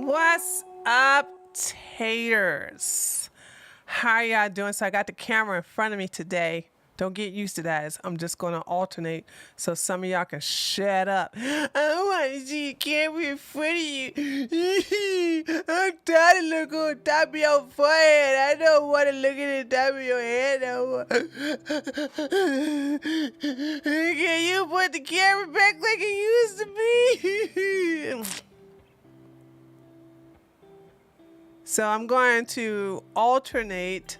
What's up, taters? How y'all doing? So I got the camera in front of me today. Don't get used to that. I'm just going to alternate so some of y'all can shut up. I don't want to see the camera in front of you. I'm tired of looking on top of your forehead. I don't want to look at the top of your head no more. Can you put the camera back like it used to be? So I'm going to alternate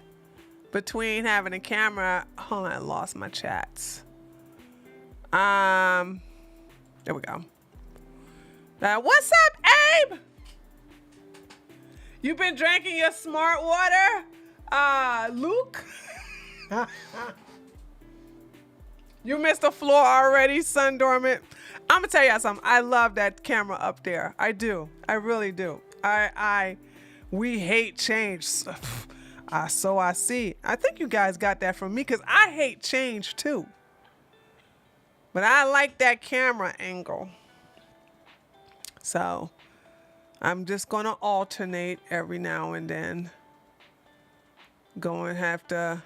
between having a camera. Hold on, I lost my chats. There we go. What's up, Abe? You been drinking your smart water, Luke? You missed the floor already, sun dormant. I'm gonna tell y'all something. I love that camera up there. I do. I really do. We hate change. So I see. I think you guys got that from me because I hate change too. But I like that camera angle. So I'm just going to alternate every now and then. Going to have to.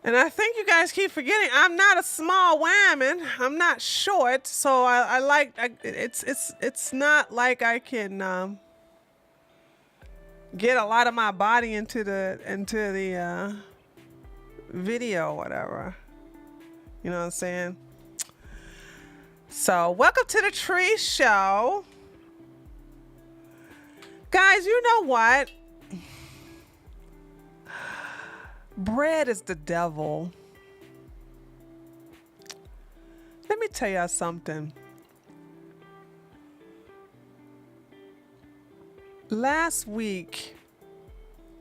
And I think you guys keep forgetting I'm not a small woman. I'm not short. So it's not like I can get a lot of my body into the video or whatever. You know what I'm saying? So welcome to the Tree Show. Guys, you know what? Bread is the devil. Let me tell y'all something. Last week,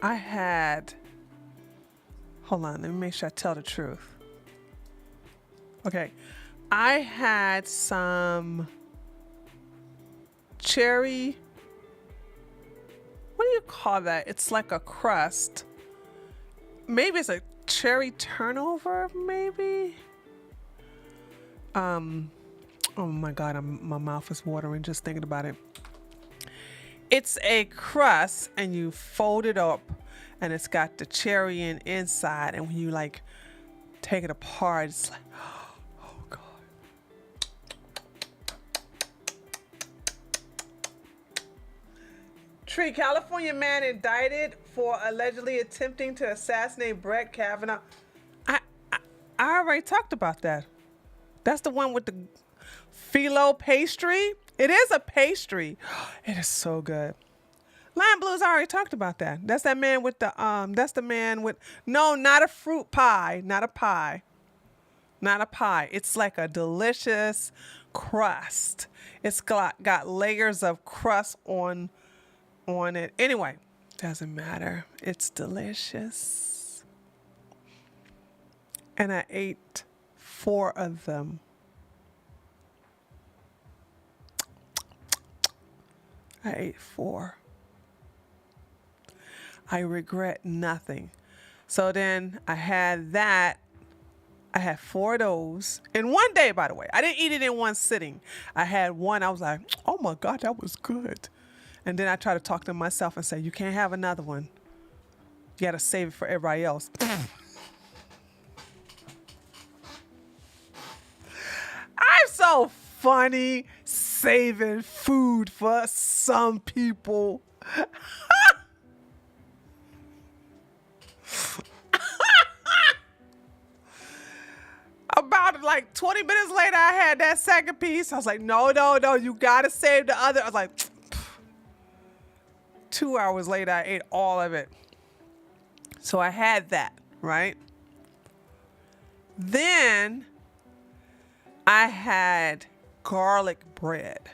I had, hold on, let me make sure I tell the truth. Okay, I had some cherry, what do you call that? It's like a crust. Maybe it's a cherry turnover, maybe? Oh my God, my mouth is watering just thinking about it. It's a crust and you fold it up and it's got the cherry inside, and when you like take it apart, it's like, oh God. Tree, California man indicted for allegedly attempting to assassinate Brett Kavanaugh. I already talked about that. That's the one with the phyllo pastry. It is a pastry. It is so good. Lion Blues, I already talked about that. That's that man with the, that's the man with, no, not a fruit pie. Not a pie. Not a pie. It's like a delicious crust. It's got layers of crust on it. Anyway, doesn't matter. It's delicious. And I ate 4 of them. I ate 4. I regret nothing. So then I had that. I had 4 of those in one day, by the way. I didn't eat it in one sitting. I had one. I was like, oh my God, that was good. And then I tried to talk to myself and say, you can't have another one. You got to save it for everybody else. I'm so funny saving food for some people. About like 20 minutes later, I had that second piece. I was like, no, you gotta save the other. I was like, 2 hours later, I ate all of it. So I had that, right? Then I had garlic bread.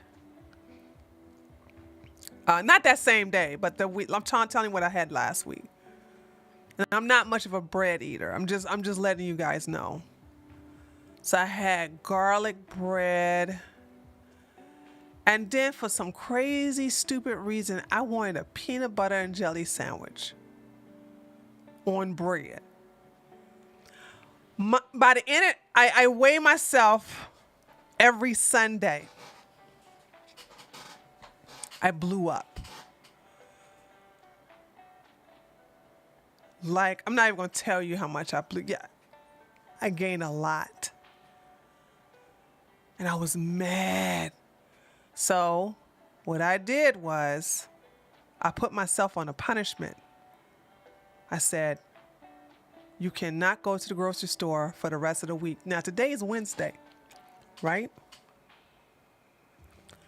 Not that same day, but the week. I'm telling you what I had last week. And I'm not much of a bread eater. I'm just letting you guys know. So I had garlic bread. And then for some crazy, stupid reason, I wanted a peanut butter and jelly sandwich on bread. By the end, I weigh myself every Sunday. I blew up. Like, I'm not even going to tell you how much I blew. Yeah, I gained a lot. And I was mad. So what I did was I put myself on a punishment. I said, you cannot go to the grocery store for the rest of the week. Now, today is Wednesday, right?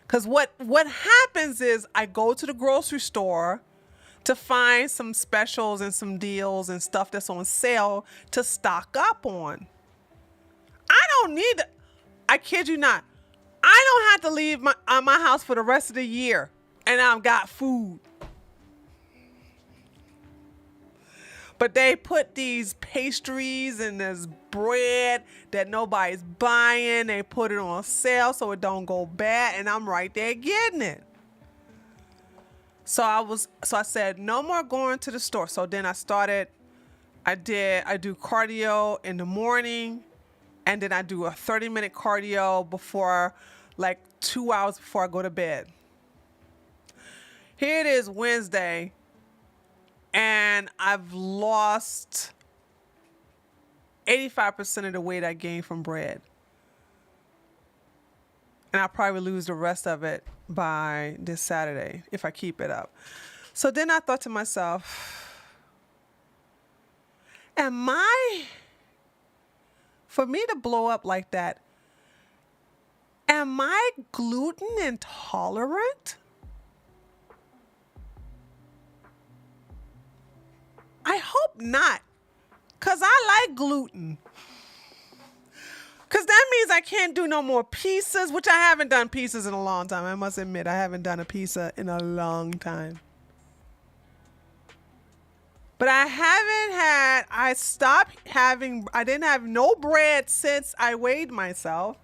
Because what happens is I go to the grocery store to find some specials and some deals and stuff that's on sale to stock up on. I don't need, I kid you not, I don't have to leave my house for the rest of the year and I've got food. But they put these pastries and this bread that nobody's buying. They put it on sale so it don't go bad, and I'm right there getting it. So I said, no more going to the store. So then I do cardio in the morning, and then I do a 30-minute cardio before, like 2 hours before I go to bed. Here it is Wednesday, and I've lost 85% of the weight I gained from bread. And I'll probably lose the rest of it by this Saturday if I keep it up. So then I thought to myself, for me to blow up like that, am I gluten intolerant? I hope not. Because I like gluten. Because that means I can't do no more pizzas, which I haven't done pizzas in a long time. I must admit, I haven't done a pizza in a long time. But I stopped having, I didn't have no bread since I weighed myself.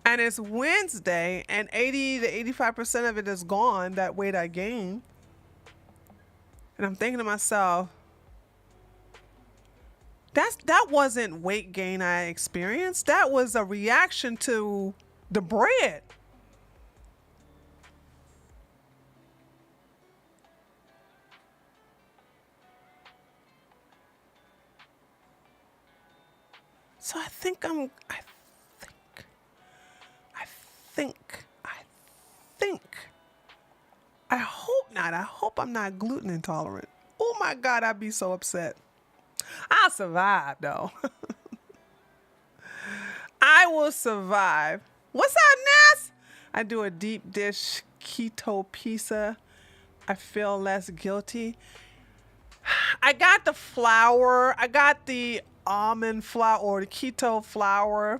And it's Wednesday, and 80 to 85% of it is gone, that weight I gained. And I'm thinking to myself, that wasn't weight gain I experienced. That was a reaction to the bread. So I think, I hope not. I hope I'm not gluten intolerant. Oh my God, I'd be so upset. I'll survive though. I will survive. What's up, Ness? I do a deep dish keto pizza. I feel less guilty. I got the flour. I got the almond flour or the keto flour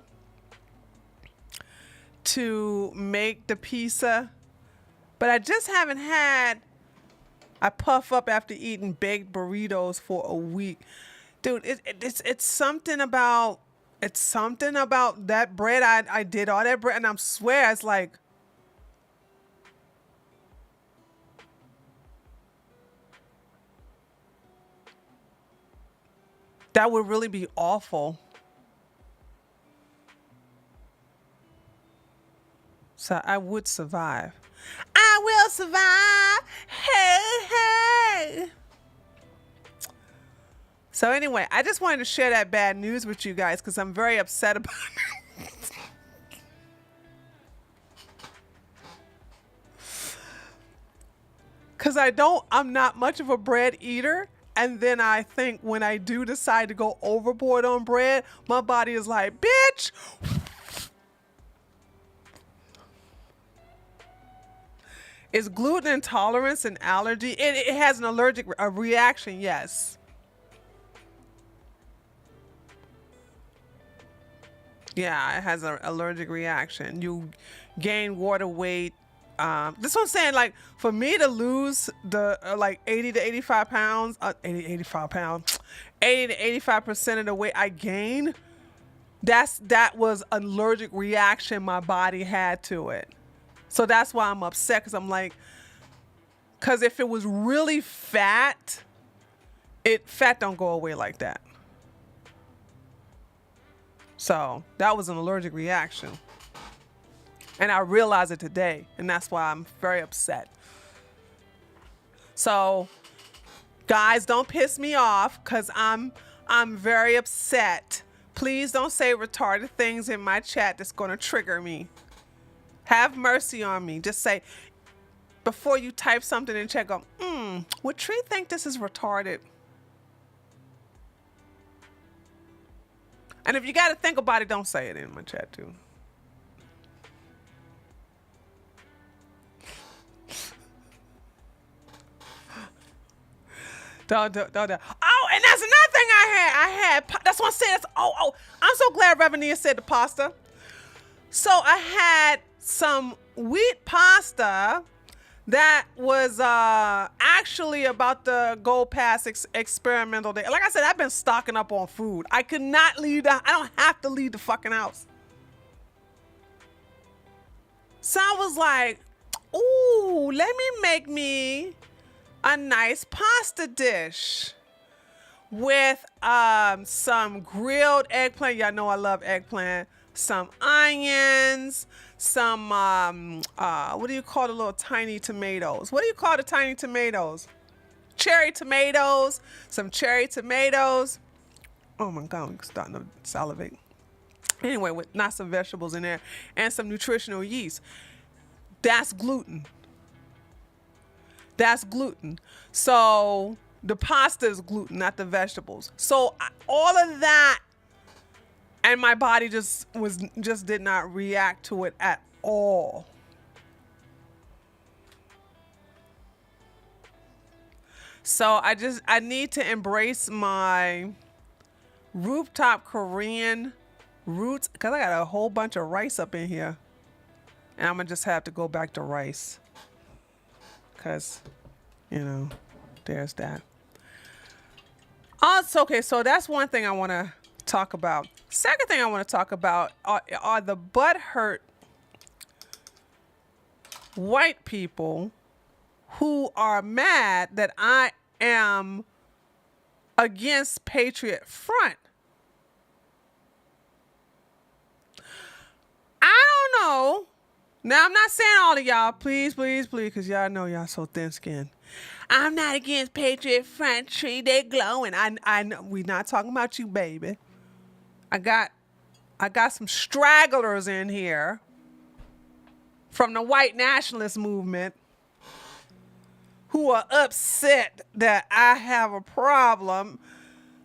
to make the pizza. But I just haven't had, I puff up after eating baked burritos for a week. Dude, it's something about that bread. I did all that bread, and I swear it's like, that would really be awful. So I would survive. I will survive. Hey, hey. So anyway, I just wanted to share that bad news with you guys because I'm very upset about it. Because I'm not much of a bread eater. And then I think when I do decide to go overboard on bread, my body is like, bitch. Is gluten intolerance an allergy? It has an allergic reaction, yes. Yeah, it has an allergic reaction. You gain water weight. This one saying, like, for me to lose the like 80 to 85 pounds, 80 to 85 pounds, 80 to 85% of the weight I gained, that was an allergic reaction my body had to it. So that's why I'm upset, because I'm like, because if it was really fat, fat don't go away like that. So that was an allergic reaction. And I realized it today, and that's why I'm very upset. So guys, don't piss me off, because I'm very upset. Please don't say retarded things in my chat that's going to trigger me. Have mercy on me. Just say, before you type something in chat, go, would Tree think this is retarded? And if you got to think about it, don't say it in my chat too. Don't. Oh, and that's another thing I had. That's what I'm saying. I'm so glad Reverend said the pasta. So I had some wheat pasta that was actually about to go past experimental day. Like I said, I've been stocking up on food. I could not leave I don't have to leave the fucking house. So I was like, ooh, let me make me a nice pasta dish with some grilled eggplant. Y'all know I love eggplant. Some onions, some, what do you call the little tiny tomatoes? What do you call the tiny tomatoes? Cherry tomatoes, some cherry tomatoes. Oh my God, I'm starting to salivate. Anyway, with not some vegetables in there and some nutritional yeast. That's gluten. That's gluten. So the pasta is gluten, not the vegetables. So all of that, and my body just did not react to it at all. So I need to embrace my rooftop Korean roots, because I got a whole bunch of rice up in here. And I'm going to just have to go back to rice. Because, there's that. Also, okay, so that's one thing I want to talk about. Second thing I want to talk about are the butthurt white people who are mad that I am against Patriot Front. I don't know. Now, I'm not saying all of y'all, please, because y'all know y'all so thin-skinned. I'm not against Patriot Front, tree, they glowing. I know, we not talking about you, baby. I got some stragglers in here from the white nationalist movement who are upset that I have a problem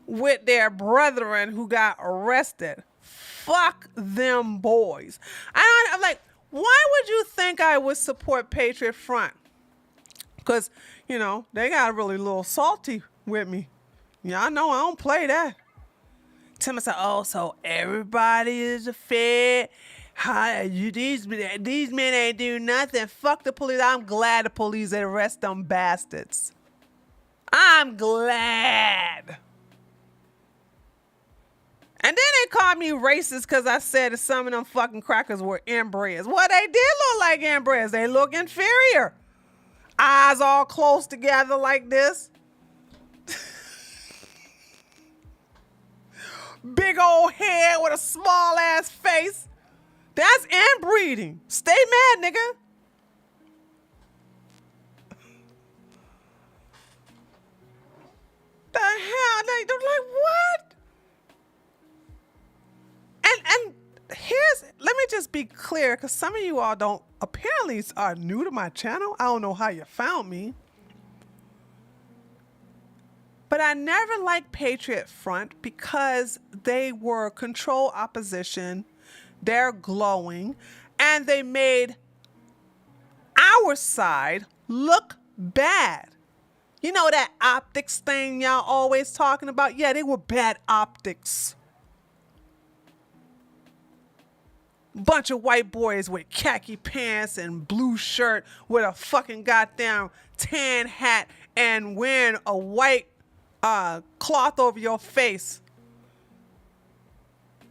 with their brethren who got arrested. Fuck them boys. I'm like, why would you think I would support Patriot Front? Because, they got really a little salty with me. Y'all know I don't play that. Tim said, oh, so everybody is a Fed. These men ain't do nothing. Fuck the police. I'm glad the police arrest them bastards. I'm glad. And then they called me racist because I said that some of them fucking crackers were inbreds. Well, they did look like inbreds. They look inferior. Eyes all close together like this. Big old head with a small ass face. That's inbreeding. Stay mad, nigga. The hell? They're like, what? And let me just be clear, because some of you all apparently are new to my channel. I don't know how you found me. But I never liked Patriot Front because they were control opposition. They're glowing. And they made our side look bad. You know that optics thing y'all always talking about? Yeah, they were bad optics. Bunch of white boys with khaki pants and blue shirt with a fucking goddamn tan hat and wearing a white cloth over your face.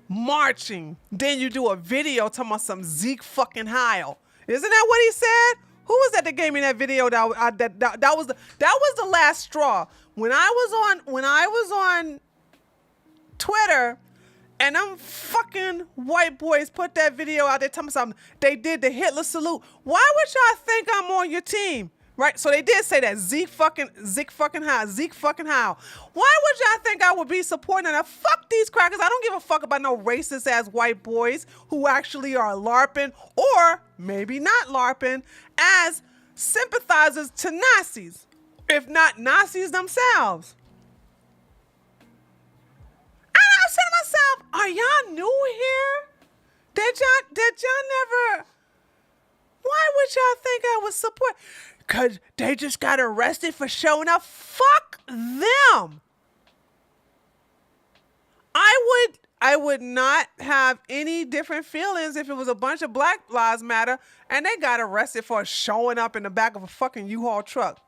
Marching. Then you do a video talking about some Zeke fucking Heil. Isn't that what he said? Who was that gave me that video? That was the last straw. When I was on Twitter, and them fucking white boys put that video out there telling me something. They did the Hitler salute. Why would y'all think I'm on your team? Right? So they did say that Zeke fucking Heil. Why would y'all think I would be supporting that? Fuck these crackers. I don't give a fuck about no racist ass white boys who actually are LARPing or maybe not LARPing as sympathizers to Nazis, if not Nazis themselves. I'm saying to myself, are y'all new here? Did y'all never? Why would y'all think I would support? Because they just got arrested for showing up. Fuck them. I would not have any different feelings if it was a bunch of Black Lives Matter and they got arrested for showing up in the back of a fucking U-Haul truck.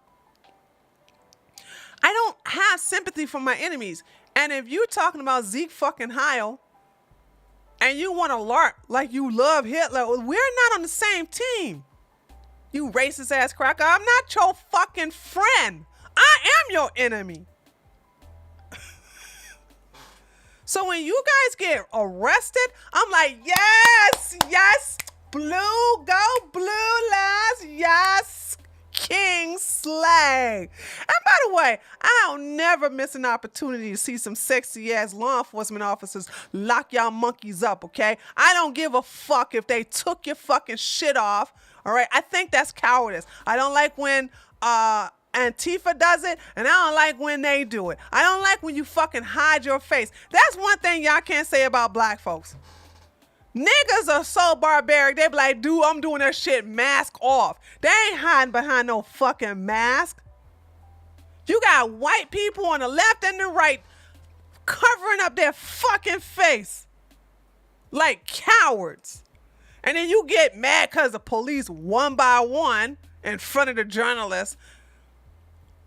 I don't have sympathy for my enemies. And if you're talking about Zeke fucking Heil and you want to LARP like you love Hitler, we're not on the same team. You racist ass cracker. I'm not your fucking friend. I am your enemy. So when you guys get arrested, I'm like, yes, blue, go blue, lads, yes, king slay. And by the way, I'll never miss an opportunity to see some sexy ass law enforcement officers lock y'all monkeys up, okay? I don't give a fuck if they took your fucking shit off, all right? I think that's cowardice. I don't like when Antifa does it, and I don't like when they do it. I don't like when you fucking hide your face. That's one thing y'all can't say about black folks. Niggas are so barbaric. They be like, dude, I'm doing that shit mask off. They ain't hiding behind no fucking mask. You got white people on the left and the right covering covering up their fucking face like cowards. And then you get mad because the police, one by one, in front of the journalists,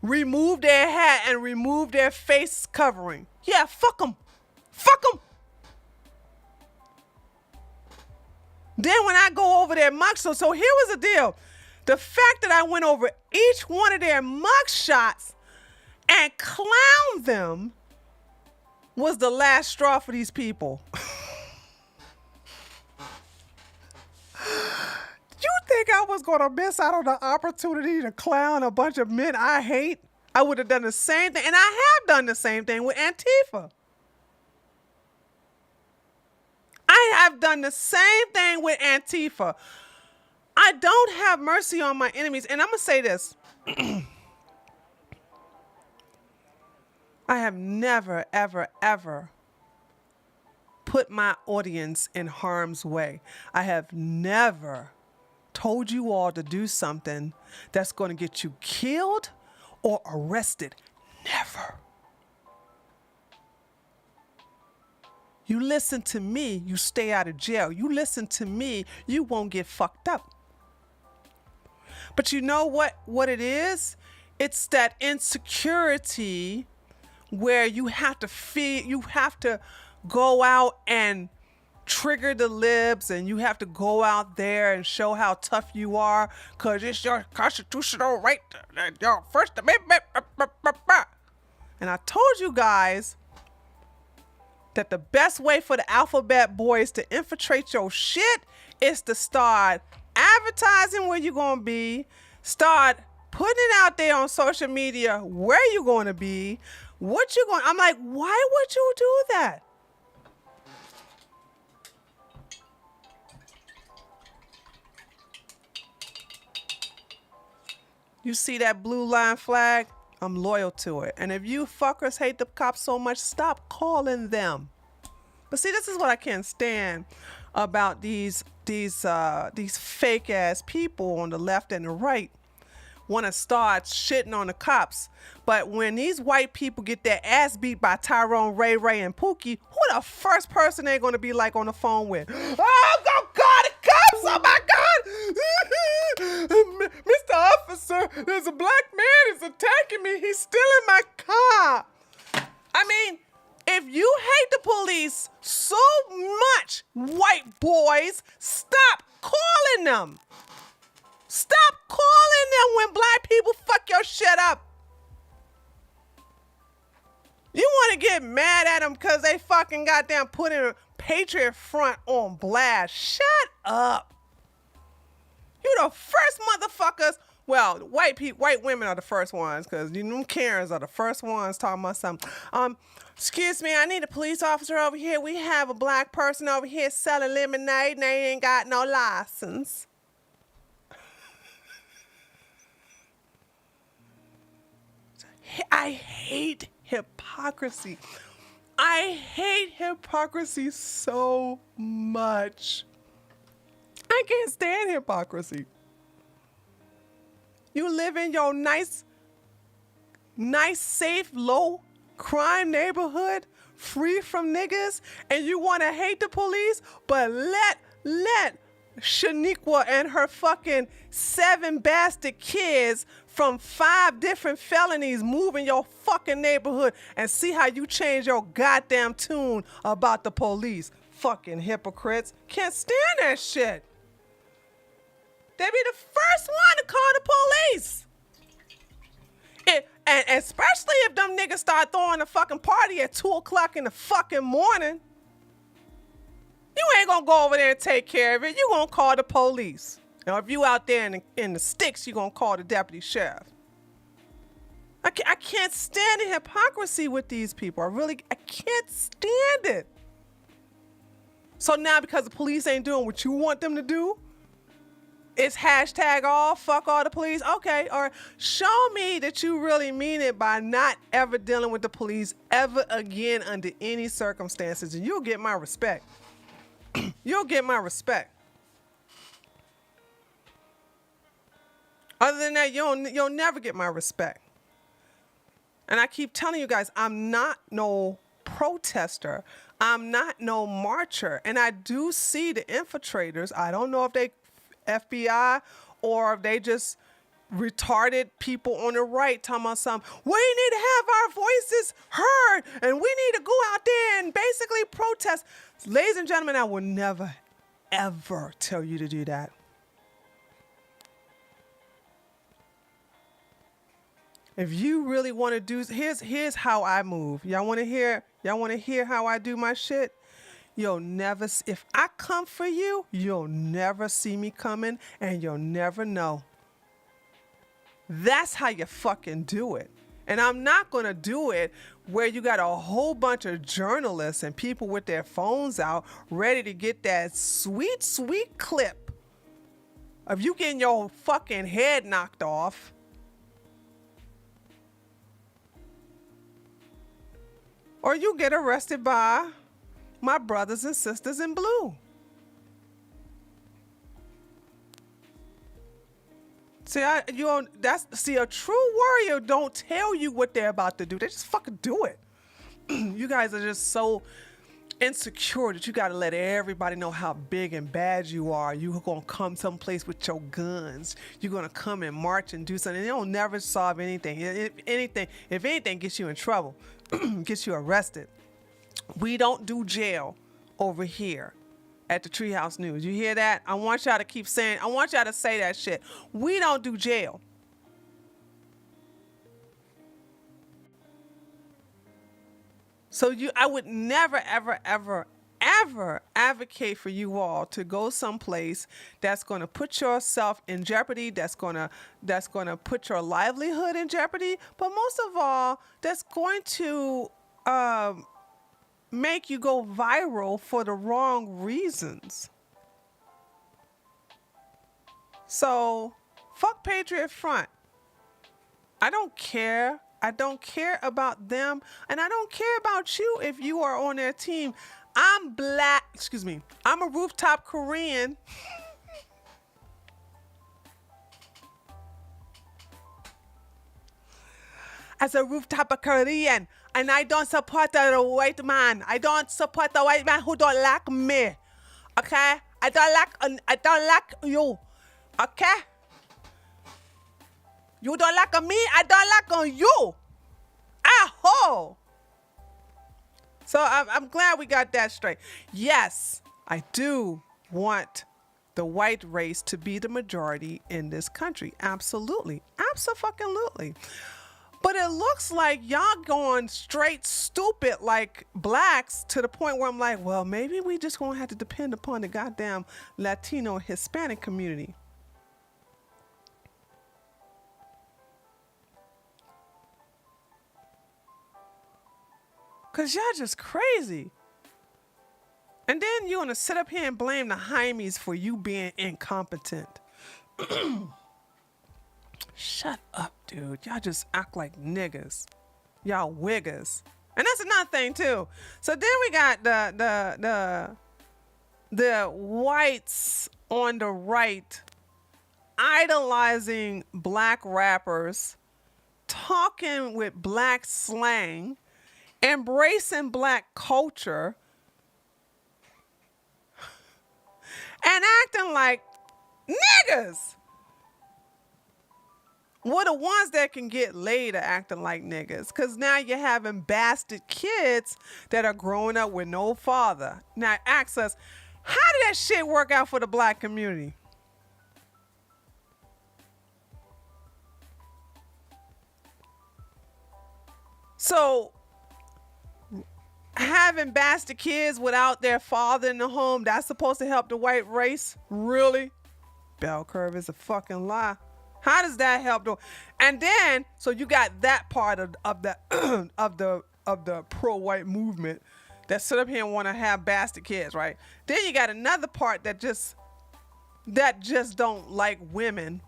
remove their hat and remove their face covering. Yeah, fuck them. Fuck them. Then when I go over their mugshots, so here was the deal. The fact that I went over each one of their mugshots and clowned them was the last straw for these people. You think I was going to miss out on the opportunity to clown a bunch of men I hate? I would have done the same thing, and I have done the same thing with Antifa. I have done the same thing with Antifa. I don't have mercy on my enemies, and I'm going to say this. I have never, ever, ever put my audience in harm's way. I have never told you all to do something that's going to get you killed or arrested. Never. You listen to me, you stay out of jail. You listen to me, you won't get fucked up. But you know what it is? It's that insecurity where you have to go out and trigger the libs, and you have to go out there and show how tough you are because it's your constitutional right, your First Amendment. And I told you guys that the best way for the alphabet boys to infiltrate your shit is to start advertising where you're going to be, start putting it out there on social media where you're going to be, what you're going. I'm like, why would you do that? You see that blue line flag? I'm loyal to it. And if you fuckers hate the cops so much, stop calling them. But see, this is what I can't stand about these fake ass people on the left and the right want to start shitting on the cops. But when these white people get their ass beat by Tyrone, Ray Ray, and Pookie, who the first person they're going to be like on the phone with? Oh, God, the cops! Oh, my God! Mr. Officer, there's a black man who's attacking me. He's still in my car. I mean, if you hate the police so much, white boys, stop calling them. Stop calling them when black people fuck your shit up. You want to get mad at them because they fucking goddamn putting Patriot Front on blast. Shut up. You the first motherfuckers. Well, white women are the first ones because them Karens are the first ones talking about something. Excuse me, I need a police officer over here. We have a black person over here selling lemonade and they ain't got no license. I hate hypocrisy. I hate hypocrisy so much. I can't stand hypocrisy. You live in your nice, safe, low crime neighborhood, free from niggas, and you want to hate the police, but let Shaniqua and her fucking 7 bastard kids from 5 different felonies move in your fucking neighborhood and see how you change your goddamn tune about the police. Fucking hypocrites. Can't stand that shit. They be the first one to call the police. And especially if them niggas start throwing a fucking party at 2 o'clock in the fucking morning. You ain't gonna go over there and take care of it. You gonna call the police. Now, if you out there in the sticks, you gonna call the deputy sheriff. I can't stand the hypocrisy with these people. I can't stand it. So now because the police ain't doing what you want them to do, it's hashtag all, fuck all the police. Okay, or show me that you really mean it by not ever dealing with the police ever again under any circumstances, and you'll get my respect. You'll get my respect. Other than that, you'll never get my respect. And I keep telling you guys, I'm not no protester. I'm not no marcher. And I do see the infiltrators. I don't know if they FBI or if they just retarded people on the right talking about something. We need to have our voices heard and we need to go out there and basically protest. Ladies and gentlemen, I will never, ever tell you to do that. If you really want to do, here's how I move. Y'all want to hear how I do my shit? You'll never, if I come for you, you'll never see me coming and you'll never know. That's how you fucking do it. And I'm not going to do it where you got a whole bunch of journalists and people with their phones out ready to get that sweet, sweet clip of you getting your fucking head knocked off. Or you get arrested by my brothers and sisters in blue. See, a true warrior don't tell you what they're about to do. They just fucking do it. You guys are just so insecure that you got to let everybody know how big and bad you are. You're going to come someplace with your guns. You're going to come and march and do something. It'll never solve anything. If anything gets you in trouble, gets you arrested. We don't do jail over here at the Treehouse News. You hear that? I want y'all to say that shit. We don't do jail. So I would never, ever, ever, ever advocate for you all to go someplace that's going to put yourself in jeopardy, that's going to put your livelihood in jeopardy, but most of all, that's going to make you go viral for the wrong reasons. So, fuck Patriot Front. I don't care. I don't care about them, and I don't care about you if you are on their team. I'm a rooftop Korean. As a rooftop Korean, and I don't support the white man. I don't support the white man who don't like me. Okay? I don't like you. Okay? You don't like me, I don't like you. Aho! So I'm glad we got that straight. Yes, I do want the white race to be the majority in this country. Absolutely. Abso-fucking-lutely. But it looks like y'all going straight stupid like blacks to the point where I'm like, well, maybe we just gonna have to depend upon the goddamn Latino Hispanic community. Cause y'all just crazy. And then you're gonna sit up here and blame the Jaimes for you being incompetent. Shut up, dude. Y'all just act like niggas. Y'all wiggers. And that's another thing too. So then we got the whites on the right idolizing black rappers, talking with black slang, embracing black culture, and acting like niggas. We're the ones that can get laid are acting like niggas. Because now you're having bastard kids that are growing up with no father. Now ask us, how did that shit work out for the black community? So having bastard kids without their father in the home, that's supposed to help the white race? Really? Bell curve is a fucking lie. How does that help though? And then, so you got that part of the of the pro-white movement that sit up here and want to have bastard kids, right? Then you got another part that just don't like women,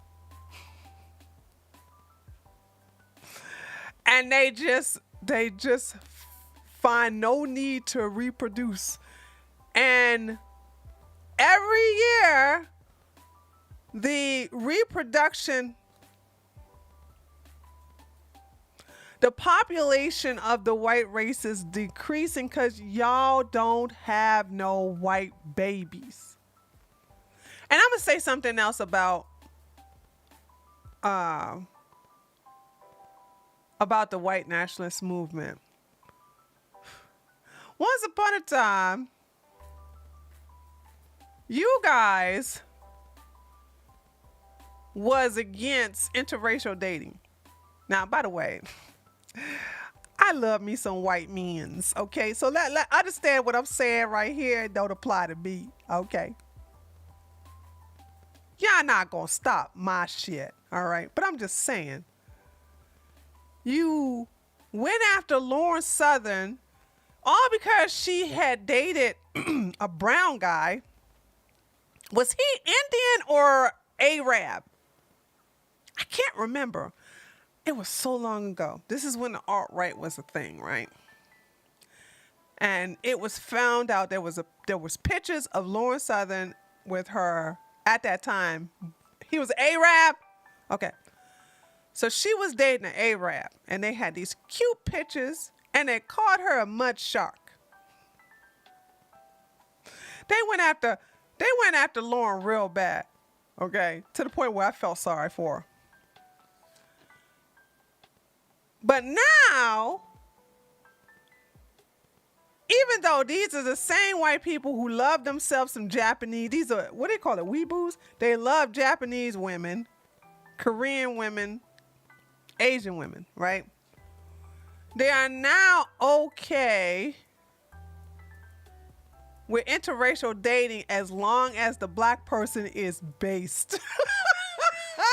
and they just find no need to reproduce, and every year the The population of the white race is decreasing because y'all don't have no white babies. And I'm gonna say something else uh, about the white nationalist movement. Once upon a time, you guys was against interracial dating. Now, by the way, I love me some white men's, okay? So let understand what I'm saying right here. It don't apply to me, okay? Y'all not gonna stop my shit, all right? But I'm just saying, you went after Lauren Southern all because she had dated a brown guy. Was he Indian or Arab? I can't remember. It was so long ago. This is when the alt-right was a thing, right? And it was found out there was pictures of Lauren Southern with her at that time. He was Arab. Okay. So she was dating an Arab, and they had these cute pictures, and they called her a mud shark. They went after Lauren real bad, okay, to the point where I felt sorry for her. But now, even though these are the same white people who love themselves some Japanese, these are, what do they call it, weeboos? They love Japanese women, Korean women, Asian women, right? They are now okay with interracial dating as long as the black person is based. Now,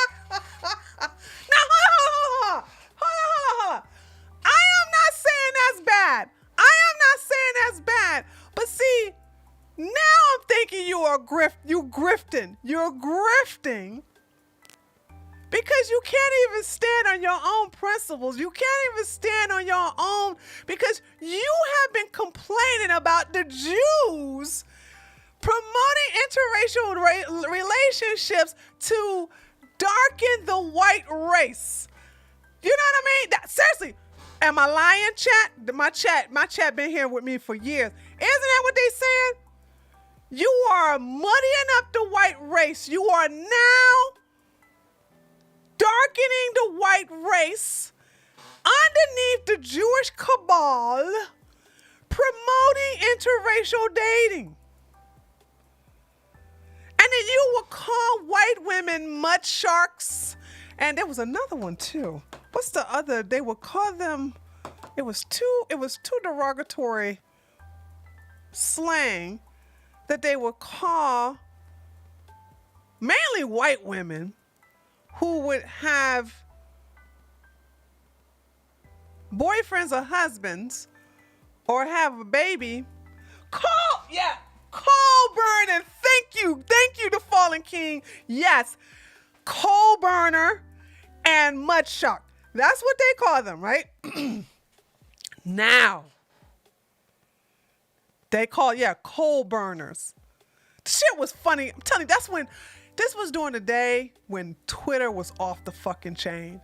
hold on. I am not saying that's bad. But see, now I'm thinking you grifting. You're grifting because you can't even stand on your own principles. You can't even stand on your own because you have been complaining about the Jews promoting interracial relationships to darken the white race. You know what I mean? Seriously, am I lying, chat? My chat been here with me for years. Isn't that what they saying? You are muddying up the white race. You are now darkening the white race underneath the Jewish cabal, promoting interracial dating. And then you will call white women mud sharks. And there was another one too. What's the other? They would call them, it was too derogatory slang that they would call mainly white women who would have boyfriends or husbands or have a baby. Coal burning. Thank you, the fallen king. Yes, coal burner and mud shark. That's what they call them, right? Now, they call, coal burners. Shit was funny. I'm telling you, this was during the day when Twitter was off the fucking chain.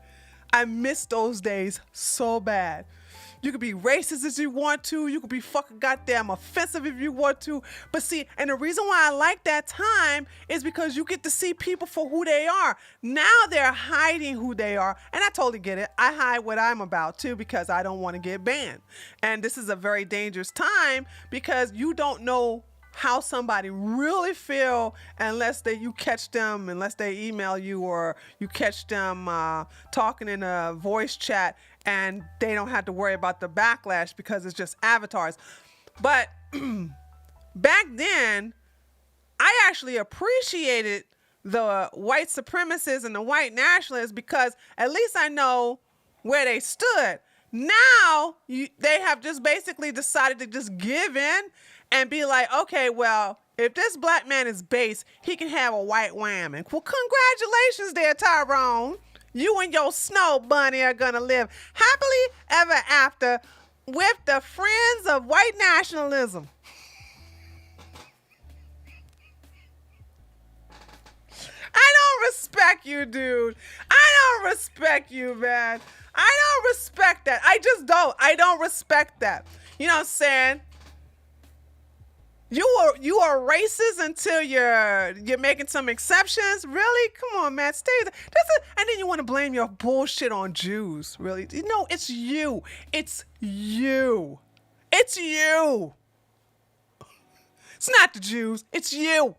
I miss those days so bad. You could be racist as you want to. You could be fucking goddamn offensive if you want to. But see, and the reason why I like that time is because you get to see people for who they are. Now they're hiding who they are. And I totally get it. I hide what I'm about too because I don't want to get banned. And this is a very dangerous time because you don't know how somebody really feel unless you catch them, unless they email you or you catch them talking in a voice chat and they don't have to worry about the backlash because it's just avatars. But back then, I actually appreciated the white supremacists and the white nationalists because at least I know where they stood. Now, they have just basically decided to just give in and be like, okay, well, if this black man is base, he can have a white woman. Well, congratulations there, Tyrone. You and your snow bunny are going to live happily ever after with the friends of white nationalism. I don't respect you, dude. I don't respect you, man. I don't respect that. I just don't. I don't respect that. You know what I'm saying? You are racist until you're making some exceptions. Really? Come on, man. Stay there. And then you want to blame your bullshit on Jews. Really? No, it's you. It's you. It's you. It's not the Jews. It's you.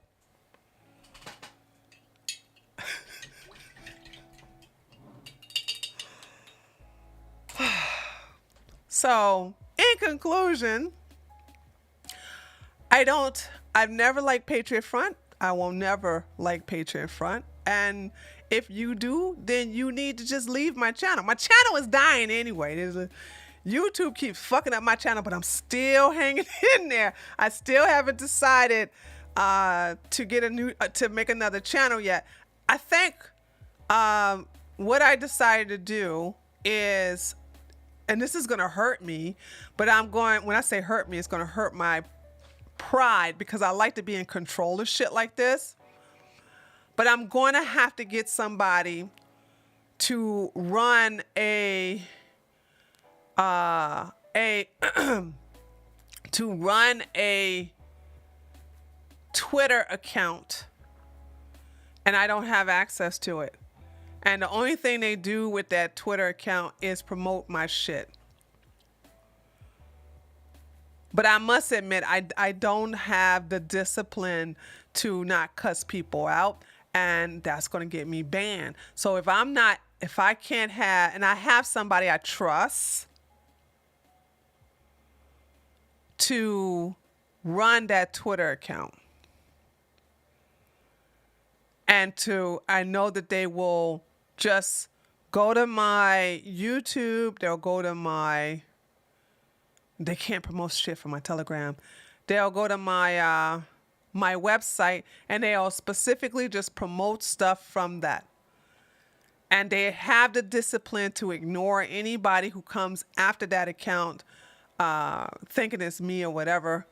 So, in conclusion, I've never liked Patriot Front. I will never like Patriot Front. And if you do, then you need to just leave my channel. My channel is dying anyway. YouTube keeps fucking up my channel, but I'm still hanging in there. I still haven't decided to get to make another channel yet. I think what I decided to do is, and this is gonna hurt me, but when I say hurt me, it's gonna hurt my pride because I like to be in control of shit like this. But I'm going to have to get somebody to run a Twitter account, and I don't have access to it. And the only thing they do with that Twitter account is promote my shit. But I must admit, I don't have the discipline to not cuss people out, and that's going to get me banned. So if I can't have, and I have somebody I trust to run that Twitter account, and I know that they will just go to my YouTube, they'll go to they can't promote shit from my Telegram. They'll go to my my website, and they'll specifically just promote stuff from that. And they have the discipline to ignore anybody who comes after that account thinking it's me or whatever.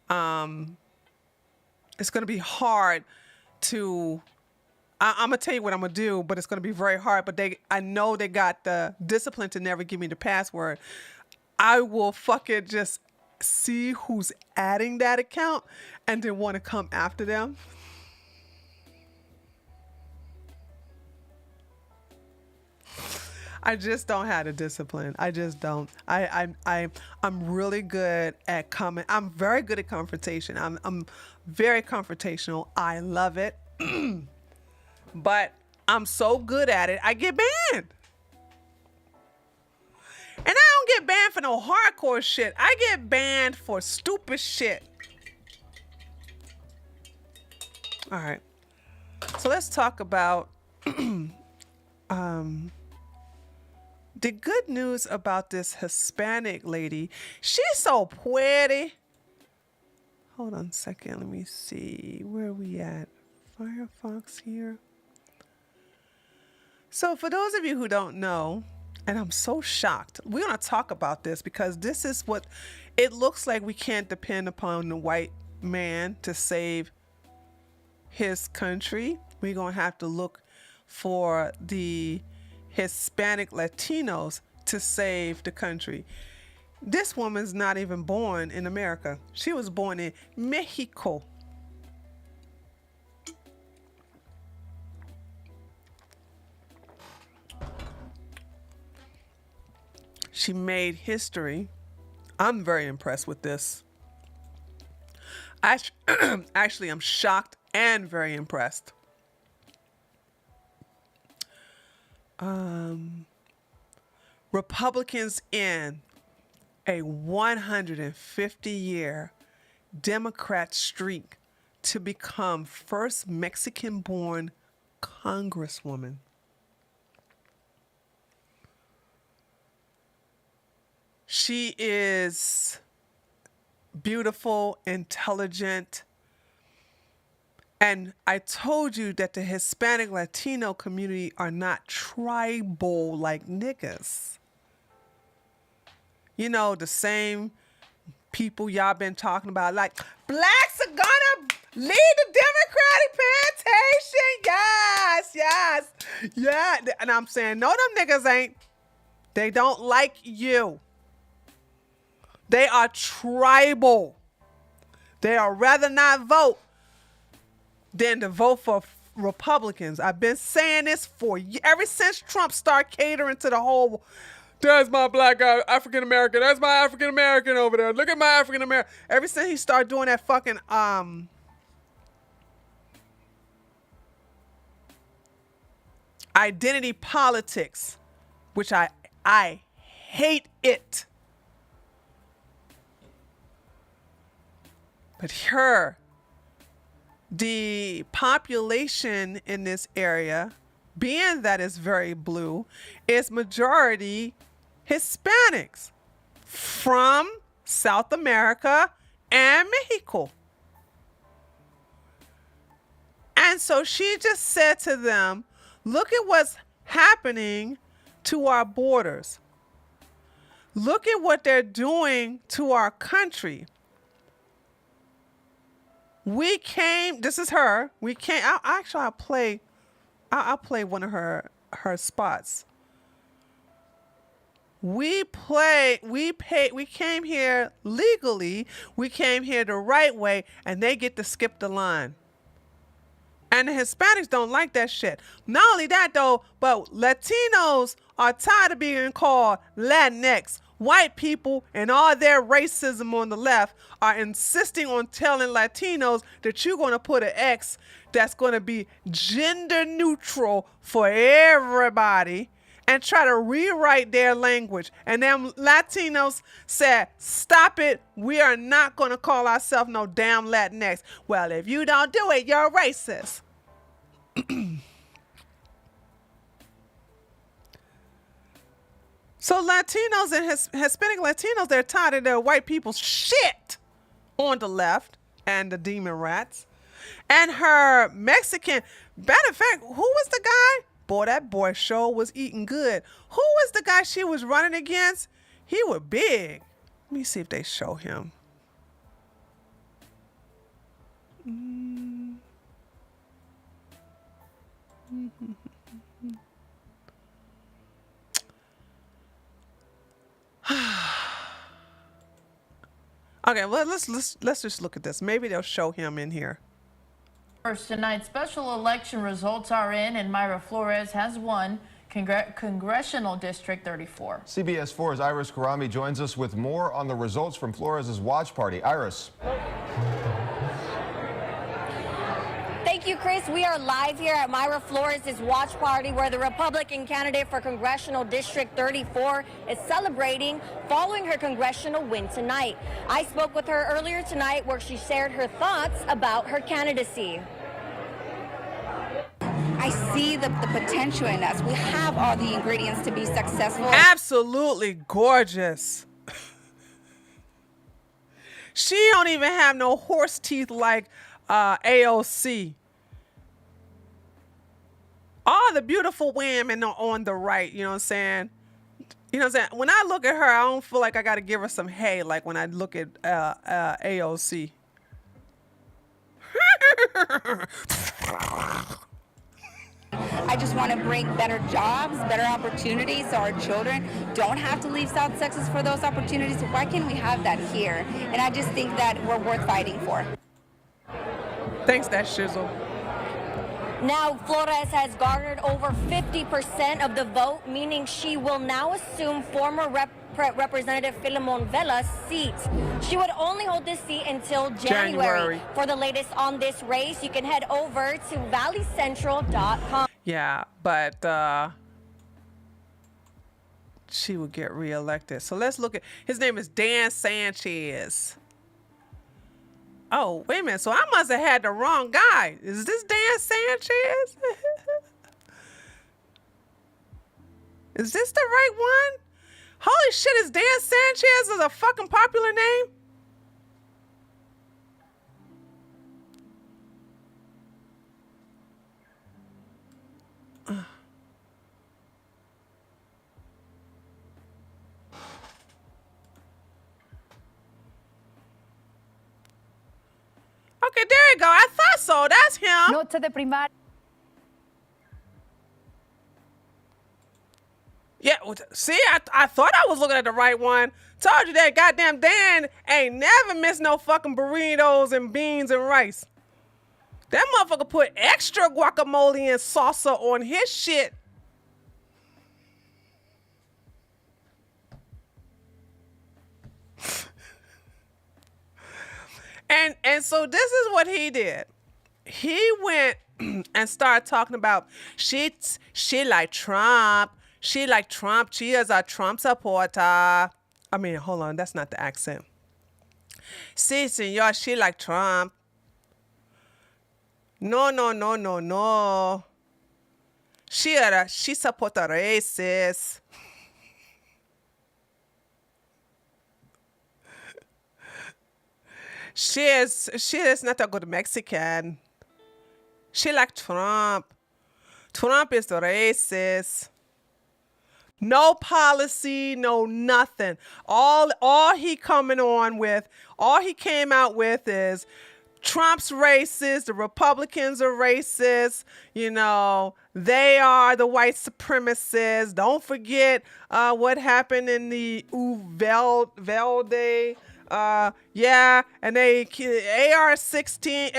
It's going to be hard to... I'm going to tell you what I'm going to do, but it's going to be very hard. But I know they got the discipline to never give me the password. I will fucking just see who's adding that account and then want to come after them. I just don't have the discipline. I just don't. I'm really good at I'm very good at confrontation. I'm very confrontational. I love it. But I'm so good at it, I get banned. And I don't get banned for no hardcore shit. I get banned for stupid shit. All right. So let's talk about the good news about this Hispanic lady. She's so pretty. Hold on a second. Let me see. Where are we at? Firefox here. So for those of you who don't know, and I'm so shocked, we're going to talk about this because this is what it looks like. We can't depend upon the white man to save his country. We're going to have to look for the Hispanic Latinos to save the country. This woman's not even born in America. She was born in Mexico. She made history. I'm very impressed with this. Actually, I'm shocked and very impressed. Republicans in a 150-year Democrat streak to become first Mexican-born congresswoman. She is beautiful, intelligent, and I told you that the Hispanic Latino community are not tribal like niggas. You know, the same people y'all been talking about, like, blacks are gonna lead the Democratic plantation. Yes, yes, yeah. And I'm saying, no, them niggas ain't. They don't like you. They are tribal. They are rather not vote than to vote for Republicans. I've been saying this for ever since Trump started catering to the whole, there's my black guy, African American. There's my African American over there. Look at my African American. Ever since he started doing that fucking identity politics, which I hate it. But the population in this area, being that it's very blue, is majority Hispanics from South America and Mexico. And so she just said to them, look at what's happening to our borders. Look at what they're doing to our country. We came, this is her. We came, I'll play one of her spots. We came here legally. We came here the right way, and they get to skip the line. And the Hispanics don't like that shit. Not only that though, but Latinos are tired of being called Latinx. White people and all their racism on the left are insisting on telling Latinos that you're going to put an X that's going to be gender neutral for everybody and try to rewrite their language. And them Latinos said, stop it. We are not going to call ourselves no damn Latinx. Well, if you don't do it, you're racist. So Latinos and Hispanic Latinos, they're tired of their white people's shit on the left and the demon rats. And her Mexican, matter of fact, who was the guy? Boy, that boy sure was eating good. Who was the guy she was running against? He was big. Let me see if they show him. Okay, well, let's just look at this. Maybe they'll show him in here. First tonight, special election results are in, and Mayra Flores has won Congressional District 34. CBS 4's Iris Karami joins us with more on the results from Flores' watch party. Iris. Thank you, Chris. We are live here at Mayra Flores' watch party where the Republican candidate for Congressional District 34 is celebrating following her congressional win tonight. I spoke with her earlier tonight where she shared her thoughts about her candidacy. I see the potential in us. We have all the ingredients to be successful. Absolutely gorgeous. She don't even have no horse teeth like AOC. All the beautiful women are on the right, you know what I'm saying? You know what I'm saying? When I look at her, I don't feel like I got to give her some hay like when I look at AOC. I just want to bring better jobs, better opportunities so our children don't have to leave South Texas for those opportunities. Why can't we have that here? And I just think that we're worth fighting for. Thanks, that shizzle. Now, Flores has garnered over 50% of the vote, meaning she will now assume former Representative Filemon Vela's seat. She would only hold this seat until January. For the latest on this race, you can head over to valleycentral.com. Yeah, but she would get reelected. So let's look at, his name is Dan Sanchez. Oh, wait a minute. So I must have had the wrong guy. Is this Dan Sanchez? Is this the right one? Holy shit, is Dan Sanchez a fucking popular name? Okay, there you go. I thought so. That's him. Noche de primaria. Yeah, see, I thought I was looking at the right one. Told you that goddamn Dan ain't never missed no fucking burritos and beans and rice. That motherfucker put extra guacamole and salsa on his shit. And so this is what he did. He went and started talking about she like Trump. She like Trump. She is a Trump supporter. I mean, hold on, that's not the accent. Si, senor, she like Trump. No, no, no, no, no. She support the racist. She is not a good Mexican. She like Trump. Trump is the racist. No policy, no nothing. All he coming on with, all he came out with is Trump's racist, the Republicans are racist, you know, they are the white supremacists. Don't forget what happened in the Uvalde. Yeah, and they AR-15s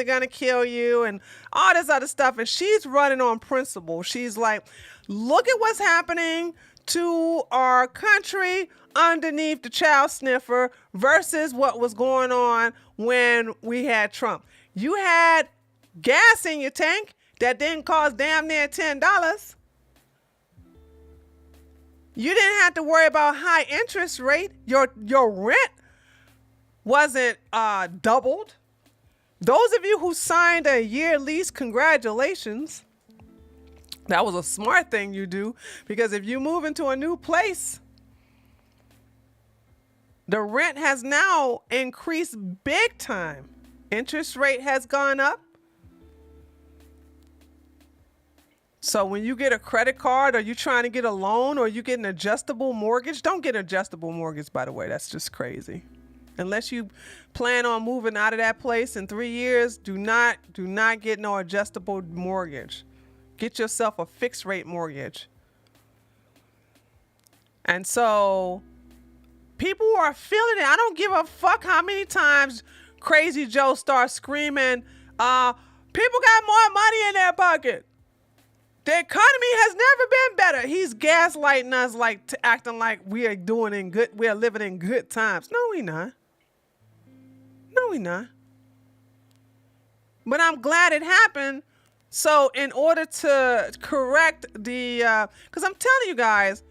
are gonna kill you and all this other stuff. And she's running on principle. She's like, look at what's happening to our country underneath the child sniffer versus what was going on when we had Trump. You had gas in your tank that didn't cost damn near $10. You didn't have to worry about high interest rate. Your rent wasn't doubled. Those of you who signed a year lease, congratulations. That was a smart thing you do, because if you move into a new place, the rent has now increased big time. Interest rate has gone up. So when you get a credit card or you trying to get a loan or you get an adjustable mortgage, don't get an adjustable mortgage, by the way. That's just crazy. Unless you plan on moving out of that place in 3 years, do not get no adjustable mortgage. Get yourself a fixed rate mortgage. And so people are feeling it. I don't give a fuck how many times Crazy Joe starts screaming, people got more money in their pocket. The economy has never been better. He's gaslighting us, like acting like we are living in good times. No, we not. No, we not. But I'm glad it happened. So in order to correct the, because I'm telling you guys,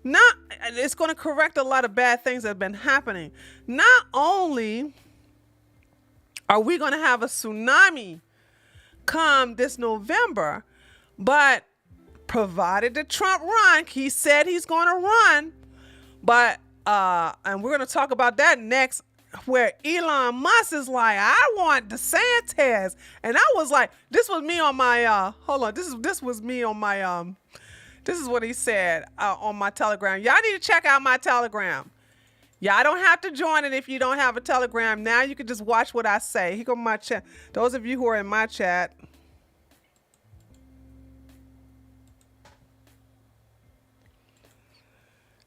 it's going to correct a lot of bad things that have been happening. Not only are we going to have a tsunami come this November, but provided that Trump run, he said he's going to run, but and we're going to talk about that next, where Elon Musk is like, I want DeSantis. And I was like, this was me on my, hold on, this was me on my, this is what he said on my Telegram. Y'all need to check out my Telegram. Y'all don't have to join it if you don't have a Telegram. Now you can just watch what I say. Here go my chat. Those of you who are in my chat.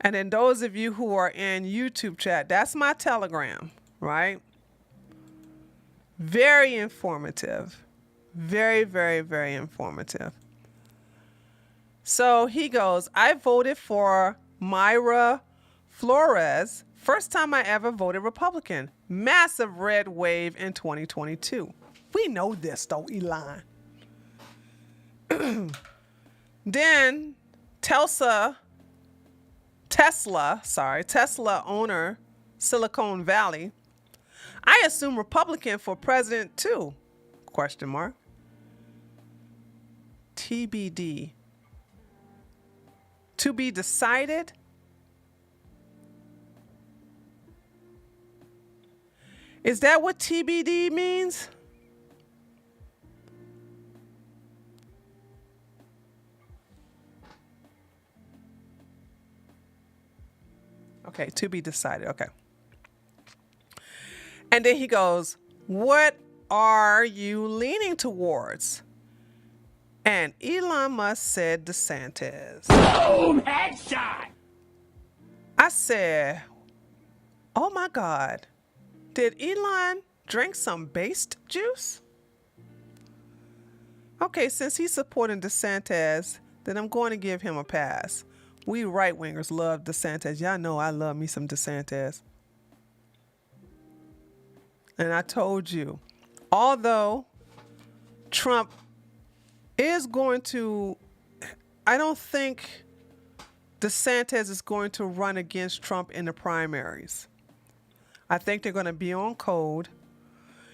And then those of you who are in YouTube chat, that's my Telegram, right? Very informative. Very, very, very informative. So he goes, I voted for Mayra Flores. First time I ever voted Republican. Massive red wave in 2022. We know this though, Elon. Then Tesla owner, Silicon Valley. I assume Republican for president too? Question mark. TBD. To be decided? Is that what TBD means? Okay, to be decided. Okay. And then he goes, what are you leaning towards? And Elon Musk said DeSantis. Boom! Headshot! I said, oh my God, did Elon drink some based juice? Okay, since he's supporting DeSantis, then I'm going to give him a pass. We right-wingers love DeSantis. Y'all know I love me some DeSantis. And I told you, although Trump is going to, I don't think DeSantis is going to run against Trump in the primaries. I think they're going to be on code.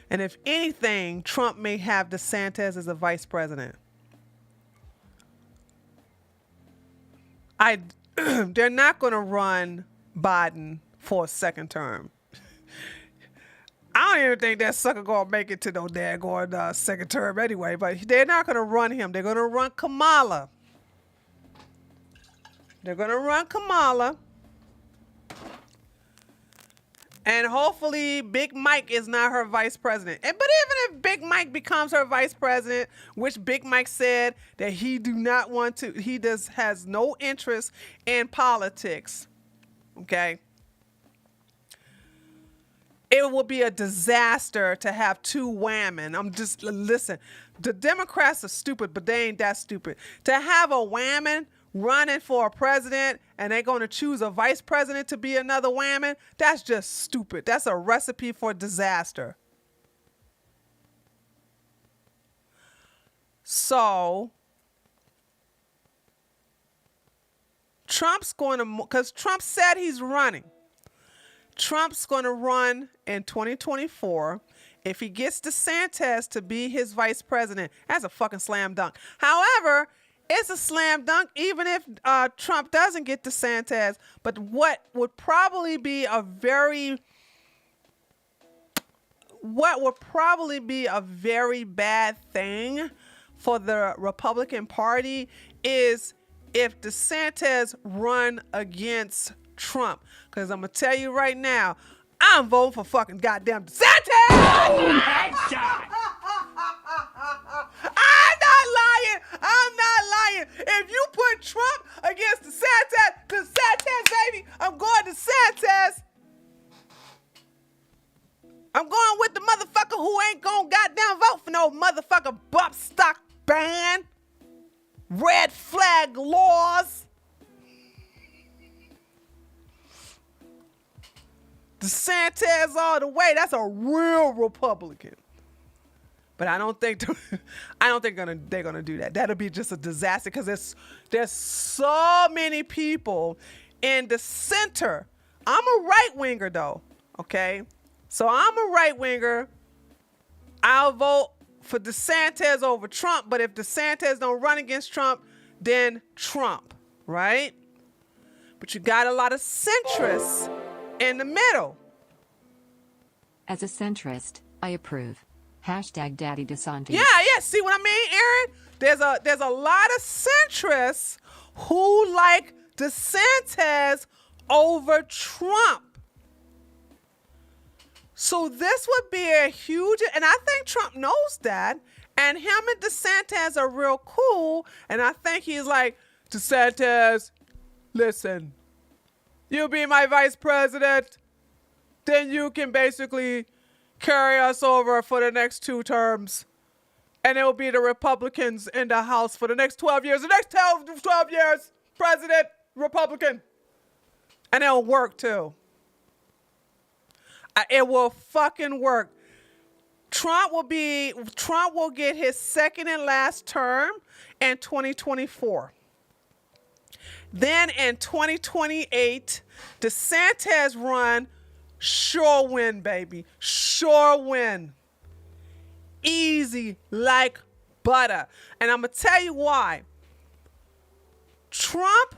And if anything, Trump may have DeSantis as a vice president. They're not going to run Biden for a second term. I don't even think that sucker gonna make it to no daggone second term anyway, but they're not gonna run him. They're gonna run Kamala. They're gonna run Kamala. And hopefully Big Mike is not her vice president. But even if Big Mike becomes her vice president, which Big Mike said that he has no interest in politics, okay? It will be a disaster to have two women. Listen, the Democrats are stupid, but they ain't that stupid. To have a woman running for a president and they're going to choose a vice president to be another woman, that's just stupid. That's a recipe for disaster. So, Trump's going to, because Trump said he's running. Trump's going to run in 2024. If he gets DeSantis to be his vice president, that's a fucking slam dunk. However, it's a slam dunk even if Trump doesn't get DeSantis. But what would probably be a very bad thing for the Republican Party is if DeSantis run against Trump. Because I'm going to tell you right now, I'm voting for fucking goddamn DeSantis! Headshot! I'm not lying. If you put Trump against DeSantis, baby, I'm going DeSantis. I'm going with the motherfucker who ain't gonna goddamn vote for no motherfucker bump stock ban. Red flag laws. DeSantis all the way. That's a real Republican. But I don't think they're gonna do that. That'll be just a disaster because there's so many people in the center. I'm a right winger though. Okay, so I'm a right winger. I'll vote for DeSantis over Trump. But if DeSantis don't run against Trump, then Trump, right? But you got a lot of centrists in the middle. As a centrist, I approve. Hashtag Daddy DeSantis. Yeah. See what I mean, Aaron? There's a lot of centrists who like DeSantis over Trump. So this would be a huge, and I think Trump knows that. And him and DeSantis are real cool. And I think he's like, DeSantis, listen, you be my vice president, then you can basically carry us over for the next 2 terms. And it will be the Republicans in the House for the next 12 years. The next 12 years, president, Republican. And it'll work too. It will fucking work. Trump will get his second and last term in 2024. Then in 2028, DeSantis run, sure win, baby. Sure win. Easy like butter. And I'm going to tell you why. Trump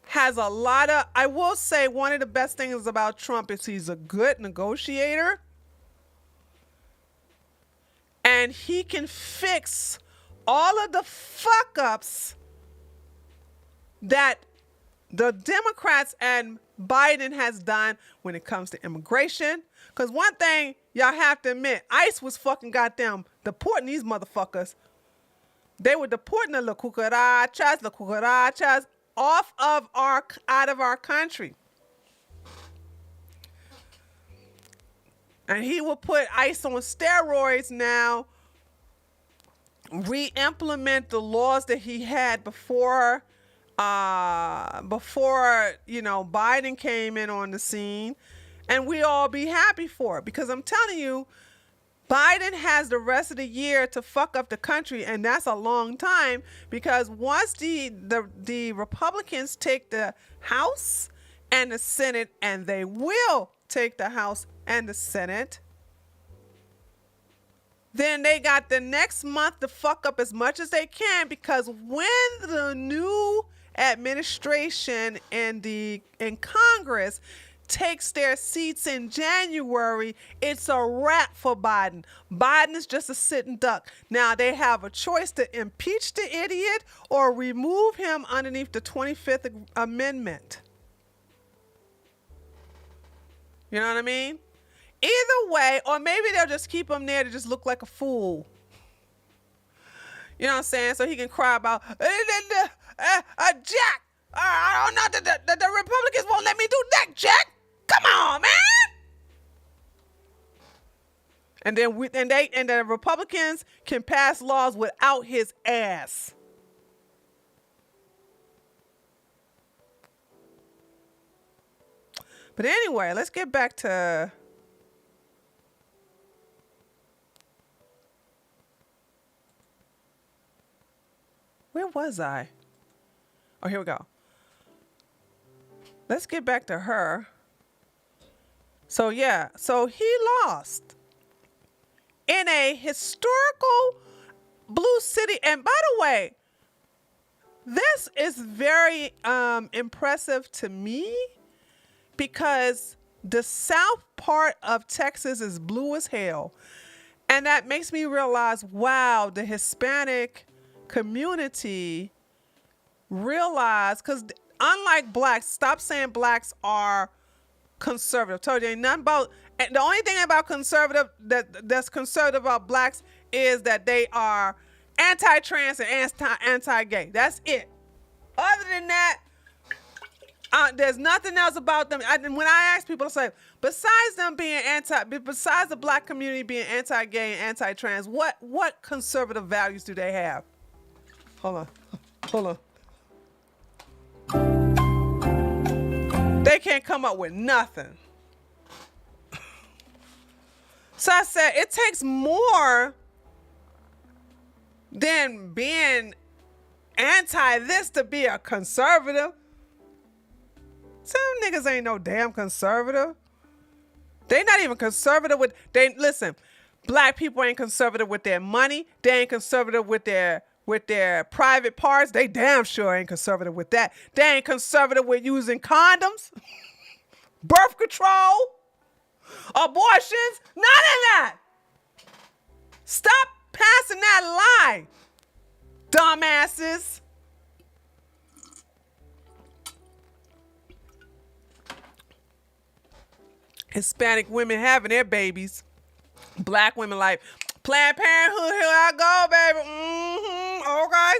has a lot of, I will say one of the best things about Trump is he's a good negotiator. And he can fix all of the fuck ups that the Democrats and Biden has done when it comes to immigration. Because one thing y'all have to admit, ICE was fucking goddamn deporting these motherfuckers They were deporting the cucarachas out of our country. And he will put ICE on steroids now, re-implement the laws that he had before Biden came in on the scene, and we all be happy for it. Because I'm telling you, Biden has the rest of the year to fuck up the country, and that's a long time, because once the Republicans take the House and the Senate, and they will take the House and the Senate, then they got the next month to fuck up as much as they can, because when the new administration in Congress takes their seats in January, it's a wrap for Biden. Biden is just a sitting duck. Now they have a choice to impeach the idiot or remove him underneath the 25th Amendment. You know what I mean? Either way, or maybe they'll just keep him there to just look like a fool. You know what I'm saying? So he can cry about, Jack, I don't know, the Republicans won't let me do that, Jack. Come on, man. And then the Republicans can pass laws without his ass. But anyway, let's get back to where was I? Oh, here we go. Let's get back to her. So yeah, so he lost in a historical blue city. And by the way, this is very impressive to me, because the south part of Texas is blue as hell. And that makes me realize, wow, the Hispanic community realize, because unlike blacks, stop saying blacks are conservative. Told you ain't nothing about, and the only thing about conservative that's conservative about blacks is that they are anti-trans and anti-gay. That's it. Other than that, there's nothing else about them. When I ask people, I say, besides the black community being anti-gay and anti-trans, what conservative values do they have? Hold on. They can't come up with nothing. So I said, it takes more than being anti this to be a conservative. Some niggas ain't no damn conservative. They not even conservative listen, black people ain't conservative with their money. They ain't conservative with their private parts. They damn sure ain't conservative with that. They ain't conservative with using condoms, birth control, abortions, none of that. Stop passing that lie, dumbasses. Hispanic women having their babies. Black women like, Planned Parenthood, here I go, baby. Okay.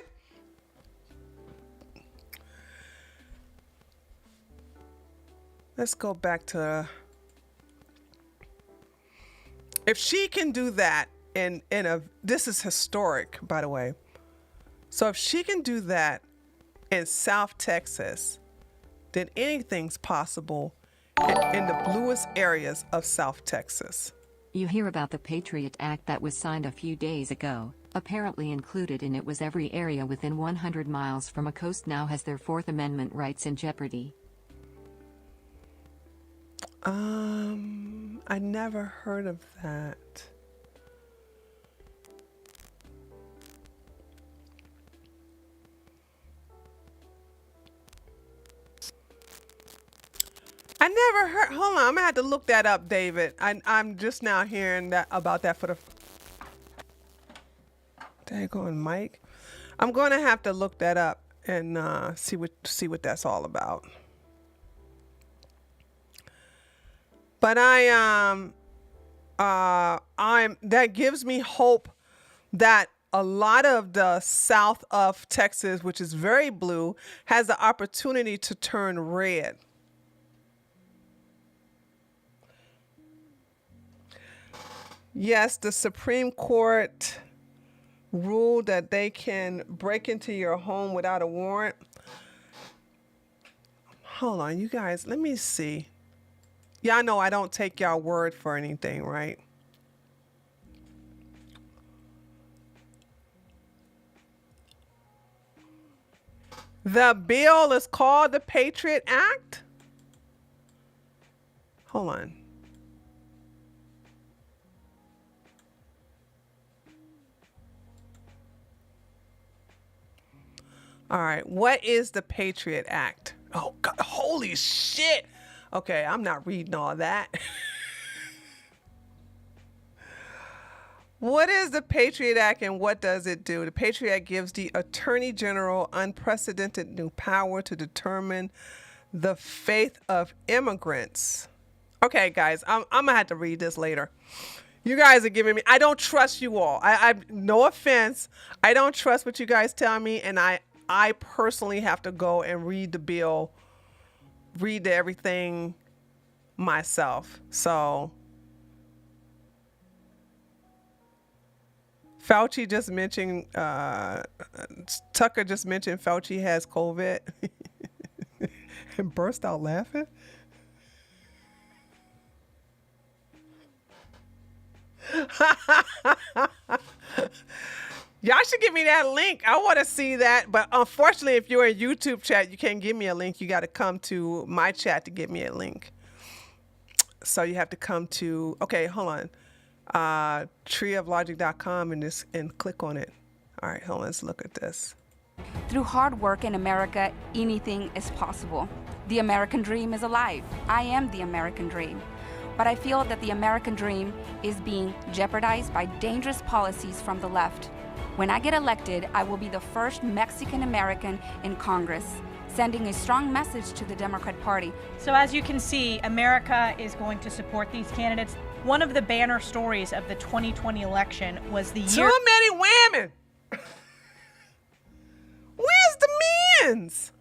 Let's go back to, if she can do that this is historic, by the way. So if she can do that in South Texas, then anything's possible in the bluest areas of South Texas. You hear about the Patriot Act that was signed a few days ago. Apparently included in it was every area within 100 miles from a coast now has their Fourth Amendment rights in jeopardy. I never heard of that. I never heard. Hold on, I'm gonna have to look that up, David. I'm just now hearing about that for the. Daggone Mike. I'm gonna have to look that up and see what that's all about. But that gives me hope that a lot of the south of Texas, which is very blue, has the opportunity to turn red. Yes, the Supreme Court ruled that they can break into your home without a warrant. Hold on, you guys, let me see. Y'all know I don't take y'all word for anything, right? The bill is called the Patriot Act. Hold on. All right, what is the Patriot Act? Oh, God, holy shit. Okay, I'm not reading all that. What is the Patriot Act and what does it do? The Patriot Act gives the Attorney General unprecedented new power to determine the faith of immigrants. Okay, guys, I'm gonna have to read this later. You guys are giving me, I don't trust you all. I no offense. I don't trust what you guys tell me, and I personally have to go and read the bill, read everything myself. So Fauci just mentioned, Tucker just mentioned Fauci has COVID and burst out laughing. Y'all should give me that link. I want to see that. But unfortunately, if you're in YouTube chat, you can't give me a link. You got to come to my chat to give me a link. So you have to come to, okay, hold on. treeoflogic.com and click on it. All right, hold on, let's look at this. Through hard work in America, anything is possible. The American dream is alive. I am the American dream. But I feel that the American dream is being jeopardized by dangerous policies from the left. When I get elected, I will be the first Mexican American in Congress, sending a strong message to the Democrat Party. So as you can see, America is going to support these candidates. One of the banner stories of the 2020 election was the year— Too many women. Where's the men's?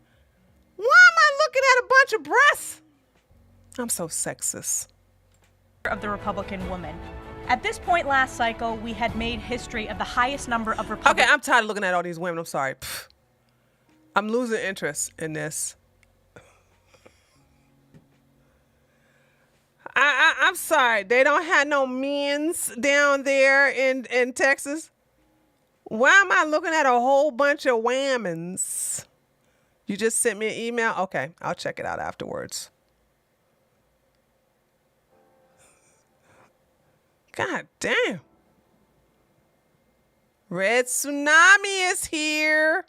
Why am I looking at a bunch of breasts? I'm so sexist. of the Republican woman. At this point last cycle, we had made history of the highest number of Republicans. Okay, I'm tired of looking at all these women. I'm sorry. Pfft. I'm losing interest in this. I'm sorry. They don't have no men's down there in Texas. Why am I looking at a whole bunch of whammons? You just sent me an email? Okay, I'll check it out afterwards. God damn. Red Tsunami is here.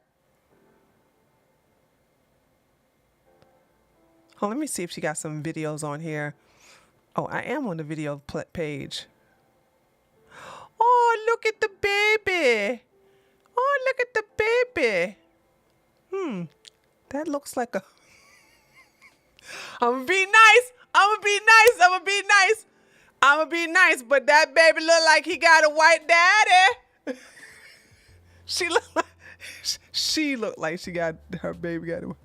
Oh, let me see if she got some videos on here. Oh, I am on the video page. Oh, look at the baby. Oh, look at the baby. That looks like a... I'm gonna be nice. I'm gonna be nice. I'm gonna be nice. I'm gonna be nice, but that baby look like he got a white daddy. She look like she got, her baby got a,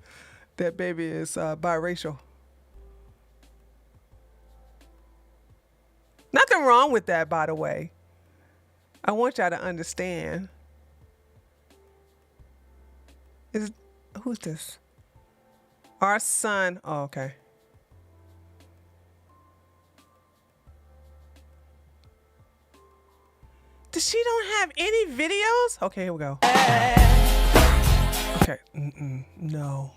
that baby is biracial. Nothing wrong with that, by the way. I want y'all to understand. Who's this? Our son. Oh, okay. Does she don't have any videos? Okay, here we go. Okay. No.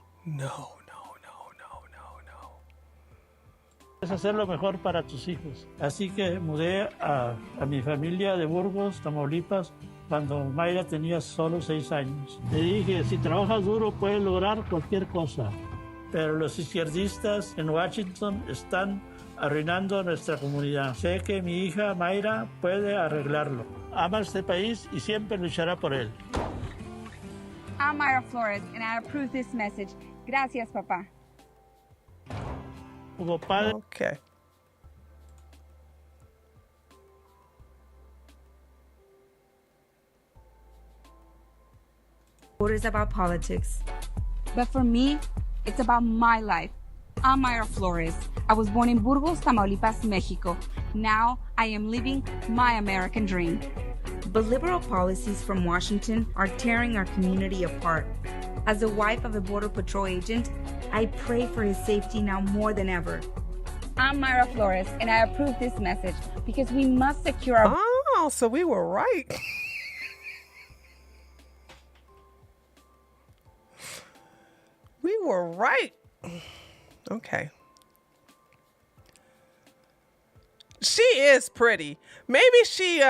Es hacer lo mejor para tus hijos. Así que mudé a mi familia de Burgos, Tamaulipas, cuando Mayra tenía solo 6 años. Le dije, si trabajas duro puedes lograr cualquier cosa. Pero los izquierdistas en Washington están arruinando nuestra comunidad. Sé que mi hija Mayra puede arreglarlo. Ama este país y siempre luchará por él. I'm Mayra Flores, and I approve this message. Gracias, papá. Como padre. Okay. Voters about politics. But for me, it's about my life. I'm Mayra Flores. I was born in Burgos, Tamaulipas, Mexico. Now I am living my American dream. But liberal policies from Washington are tearing our community apart. As the wife of a Border Patrol agent, I pray for his safety now more than ever. I'm Mayra Flores, and I approve this message because we must secure our... Oh, so we were right. We were right. Okay. She is pretty. Maybe she,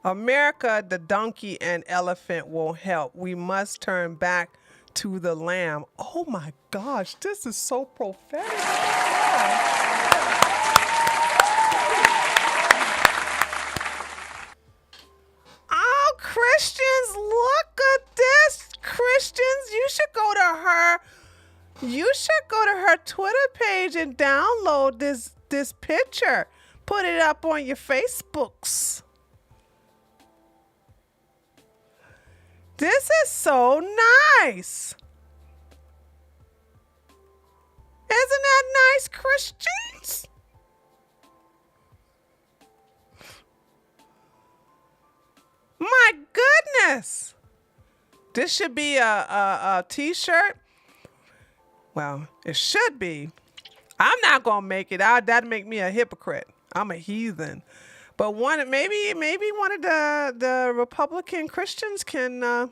America, the donkey and elephant will help. We must turn back to the lamb. Oh my gosh, this is so prophetic. Oh, Christians, look at this. Christians, you should go to her. You should go to her Twitter page and download this picture. Put it up on your Facebooks. This is so nice. Isn't that nice, Christians? My goodness. This should be a t-shirt. Well, it should be. I'm not gonna make it out. That'd make me a hypocrite. I'm a heathen. But maybe one of the Republican Christians can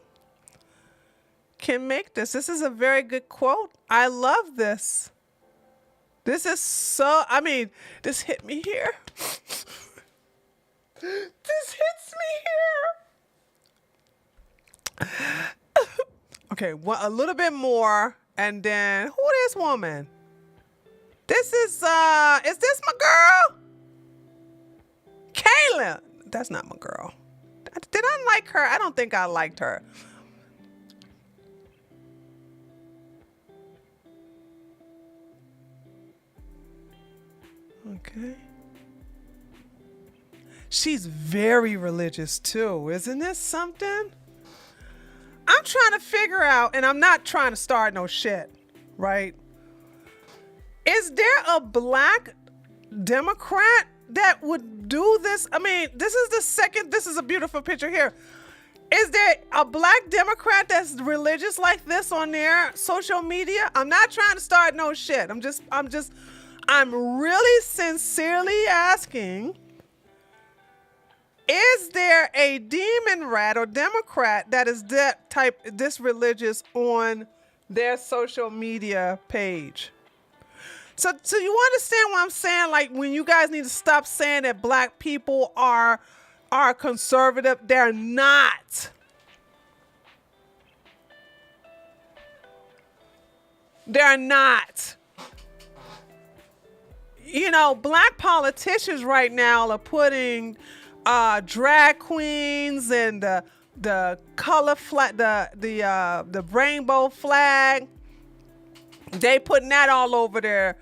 make this. This is a very good quote. I love this. This is so, I mean, this hit me here. This hits me here. Okay, a little bit more, and then who this woman? This is this my girl? Kayla. That's not my girl. Did I like her? I don't think I liked her. Okay. She's very religious too. Isn't this something? I'm trying to figure out, and I'm not trying to start no shit, right? Is there a black Democrat that would do this? I mean, this is a beautiful picture here. Is there a black Democrat that's religious like this on their social media? I'm not trying to start no shit. I'm really sincerely asking, is there a demon rat or Democrat that is this religious on their social media page? So you understand what I'm saying? Like, when you guys need to stop saying that black people are conservative, they're not. They're not. You know, black politicians right now are putting drag queens and the color flag, the rainbow flag. They putting that all over their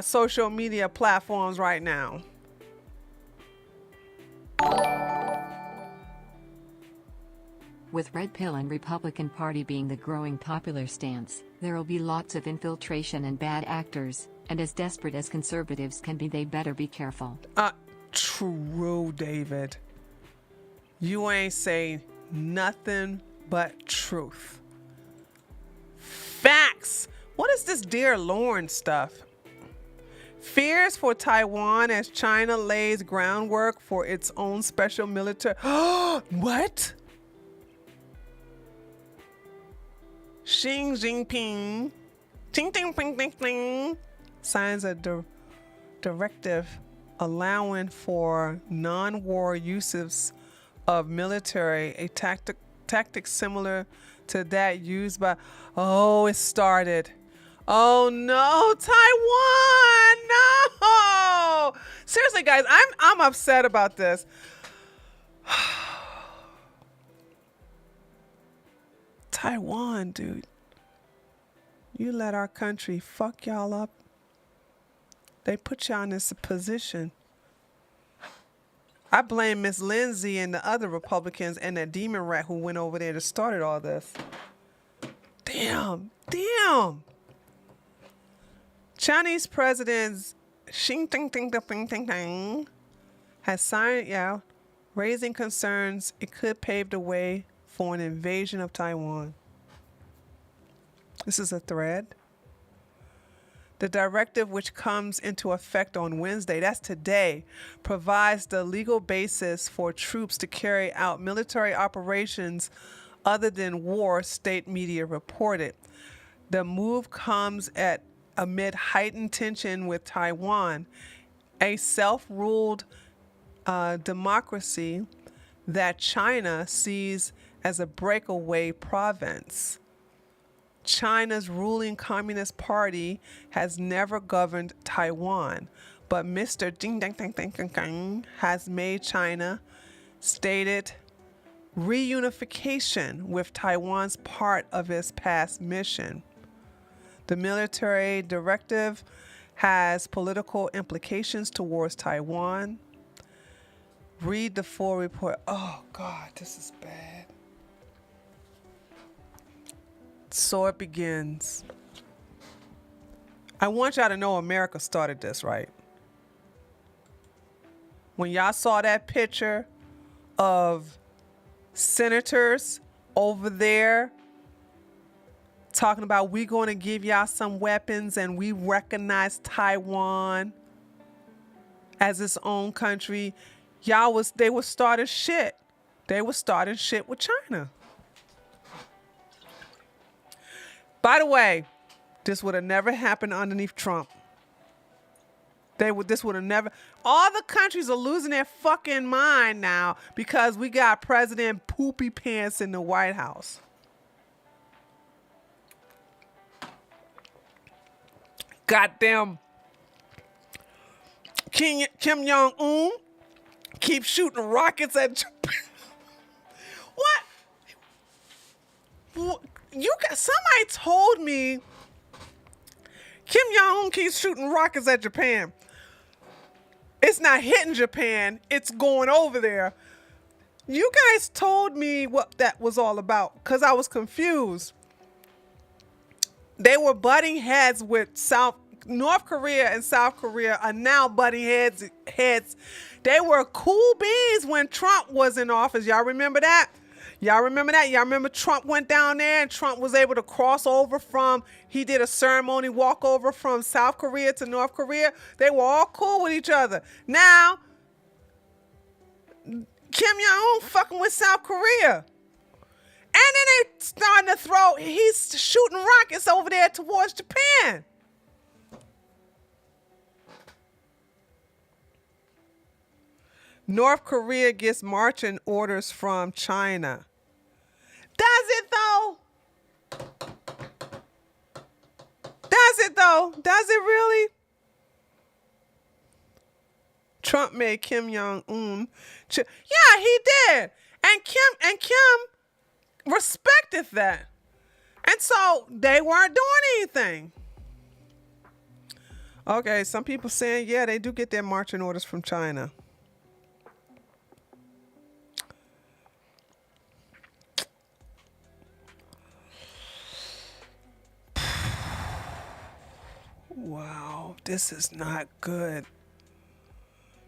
social media platforms right now. With Red Pill and Republican Party being the growing popular stance, there will be lots of infiltration and bad actors, and as desperate as conservatives can be, they better be careful. True, David. You ain't saying nothing but truth. Facts. What is this Dear Lauren stuff? Fears for Taiwan as China lays groundwork for its own special military. What? Xi Jinping signs a directive allowing for non-war uses of military, a tactic similar to that used by... Oh, it started. Oh no, Taiwan, no! Seriously, guys, I'm upset about this. Taiwan, dude. You let our country fuck y'all up. They put y'all in this position. I blame Miss Lindsay and the other Republicans and that demon rat who went over there to started all this. Damn. Chinese President Xi Jinping has signed out, raising concerns it could pave the way for an invasion of Taiwan. This is a thread. The directive, which comes into effect on Wednesday, that's today, provides the legal basis for troops to carry out military operations other than war, state media reported. The move comes amid heightened tension with Taiwan, a self-ruled democracy that China sees as a breakaway province. China's ruling Communist Party has never governed Taiwan, but Mr. Jinping has made China stated reunification with Taiwan's part of its past mission. The military directive has political implications towards Taiwan. Read the full report. Oh God, this is bad. So it begins. I want y'all to know America started this, right? When y'all saw that picture of senators over there talking about we going to give y'all some weapons and we recognize Taiwan as its own country, they were starting shit. They were starting shit with China. By the way, this would have never happened underneath Trump. This would have never. All the countries are losing their fucking mind now because we got President Poopy Pants in the White House. Goddamn Kim Jong-un keeps shooting rockets at Japan. What? Somebody told me Kim Jong-un keeps shooting rockets at Japan. It's not hitting Japan, it's going over there. You guys told me what that was all about because I was confused. They were butting heads with North Korea and South Korea are now butting heads. They were cool beans when Trump was in office. Y'all remember that? Y'all remember Trump went down there and Trump was able to cross over he did a ceremony walk over from South Korea to North Korea. They were all cool with each other. Now, Kim Jong-un fucking with South Korea. And then he's shooting rockets over there towards Japan. North Korea gets marching orders from China. Does it though? Does it really? Trump made Kim Jong-un. Yeah, he did. And Kim respected that. And so they weren't doing anything. Okay, some people saying, yeah, they do get their marching orders from China. Wow, this is not good.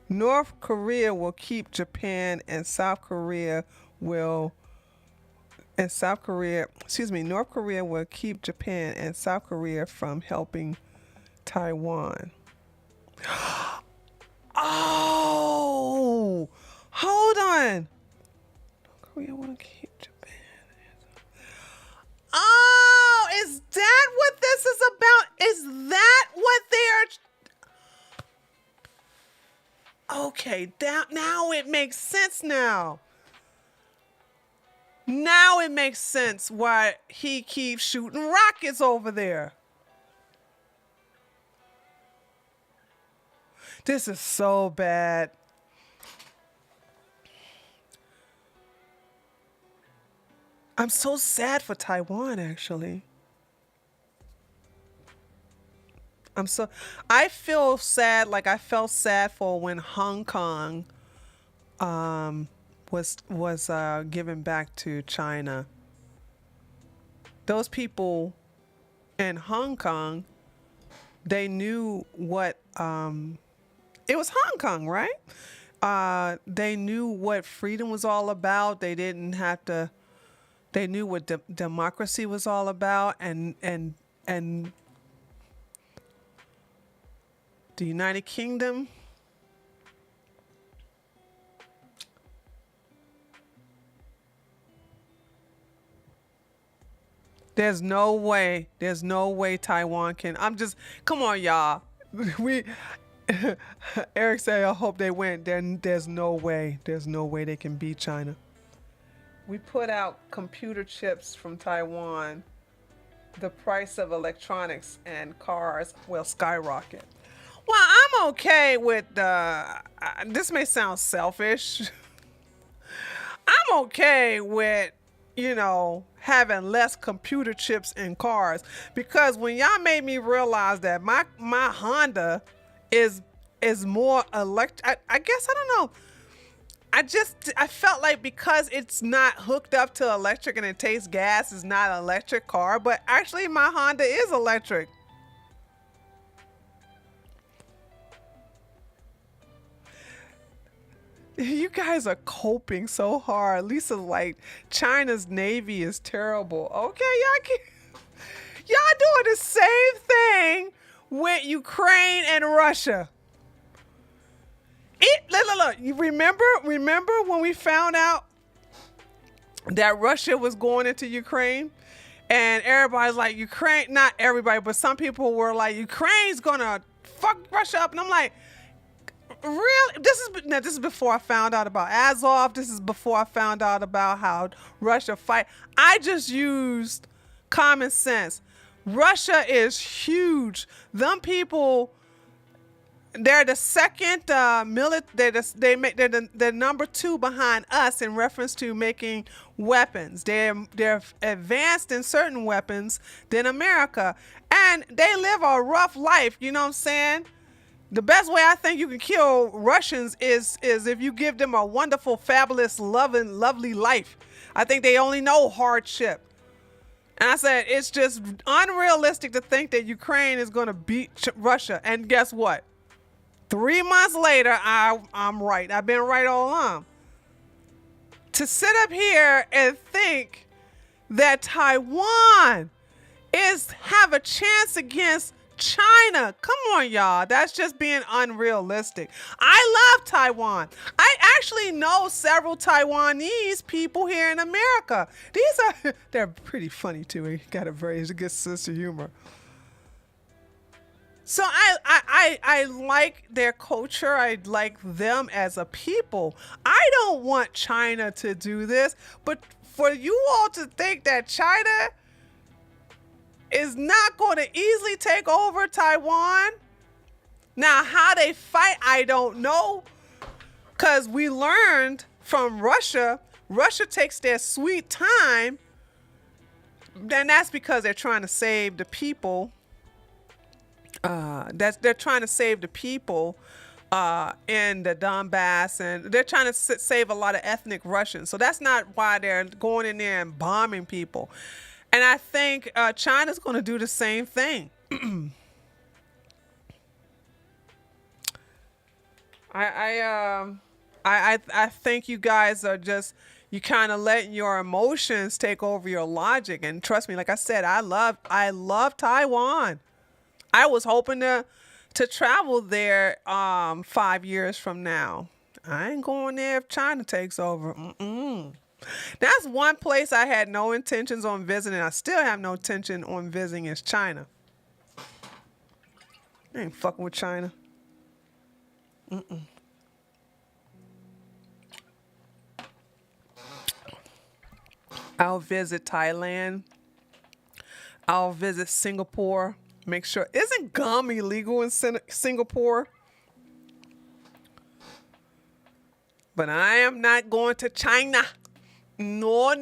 North Korea will keep Japan and South Korea will North Korea will keep Japan and South Korea from helping Taiwan. Oh, hold on. North Korea want to keep Japan. Oh, is that what this is about? Is that what they're... Okay, now it makes sense now. Now it makes sense why he keeps shooting rockets over there. This is so bad. I'm so sad for Taiwan, actually. I feel sad, like I felt sad for when Hong Kong was given back to China. Those people in Hong Kong, they knew what it was Hong Kong, right? They knew what freedom was all about. They didn't have to. They knew what democracy was all about, and the United Kingdom. There's no way. There's no way Taiwan can. Come on, y'all. We. Eric said, I hope they win. There's no way. There's no way they can beat China. We put out computer chips from Taiwan. The price of electronics and cars will skyrocket. Well, I'm okay with this may sound selfish. I'm okay with, having less computer chips in cars, because when y'all made me realize that my Honda is more electric, I guess, I don't know. I felt like because it's not hooked up to electric and it takes gas, it's not an electric car, but actually my Honda is electric. You guys are coping so hard. Lisa's like, China's Navy is terrible. Okay, y'all doing the same thing with Ukraine and Russia. Look, you remember when we found out that Russia was going into Ukraine? And everybody's like, Ukraine, not everybody, but some people were like, Ukraine's gonna fuck Russia up. And I'm like, really? This is before I found out about Azov. This is before I found out about how Russia fight. I just used common sense. Russia is huge. Them people, they're the second they're the number 2 behind us in reference to making weapons. They're advanced in certain weapons than America, and they live a rough life. You know what I'm saying? The best way I think you can kill Russians is if you give them a wonderful, fabulous, lovely life. I think they only know hardship. And I said, it's just unrealistic to think that Ukraine is going to beat Russia. And guess what? 3 months later, I'm right. I've been right all along. To sit up here and think that Taiwan have a chance against China. Come on, y'all. That's just being unrealistic. I love Taiwan. I actually know several Taiwanese people here in America. They're pretty funny too. They got a good sense of humor. So I like their culture. I like them as a people. I don't want China to do this, but for you all to think that China is not going to easily take over Taiwan. Now, how they fight, I don't know, because we learned from Russia. Russia takes their sweet time, and that's because they're trying to save the people. They're trying to save the people in the Donbass, and they're trying to save a lot of ethnic Russians. So that's not why they're going in there and bombing people. And I think China's going to do the same thing. I think you guys are you kind of letting your emotions take over your logic. And trust me, like I said, I love Taiwan. I was hoping to travel there 5 years from now. I ain't going there if China takes over. That's one place I had no intentions on visiting. I still have no intention on visiting is China. I ain't fucking with China. I'll visit Thailand. I'll visit Singapore. Make sure. Isn't gum illegal in Singapore? But I am not going to China. No.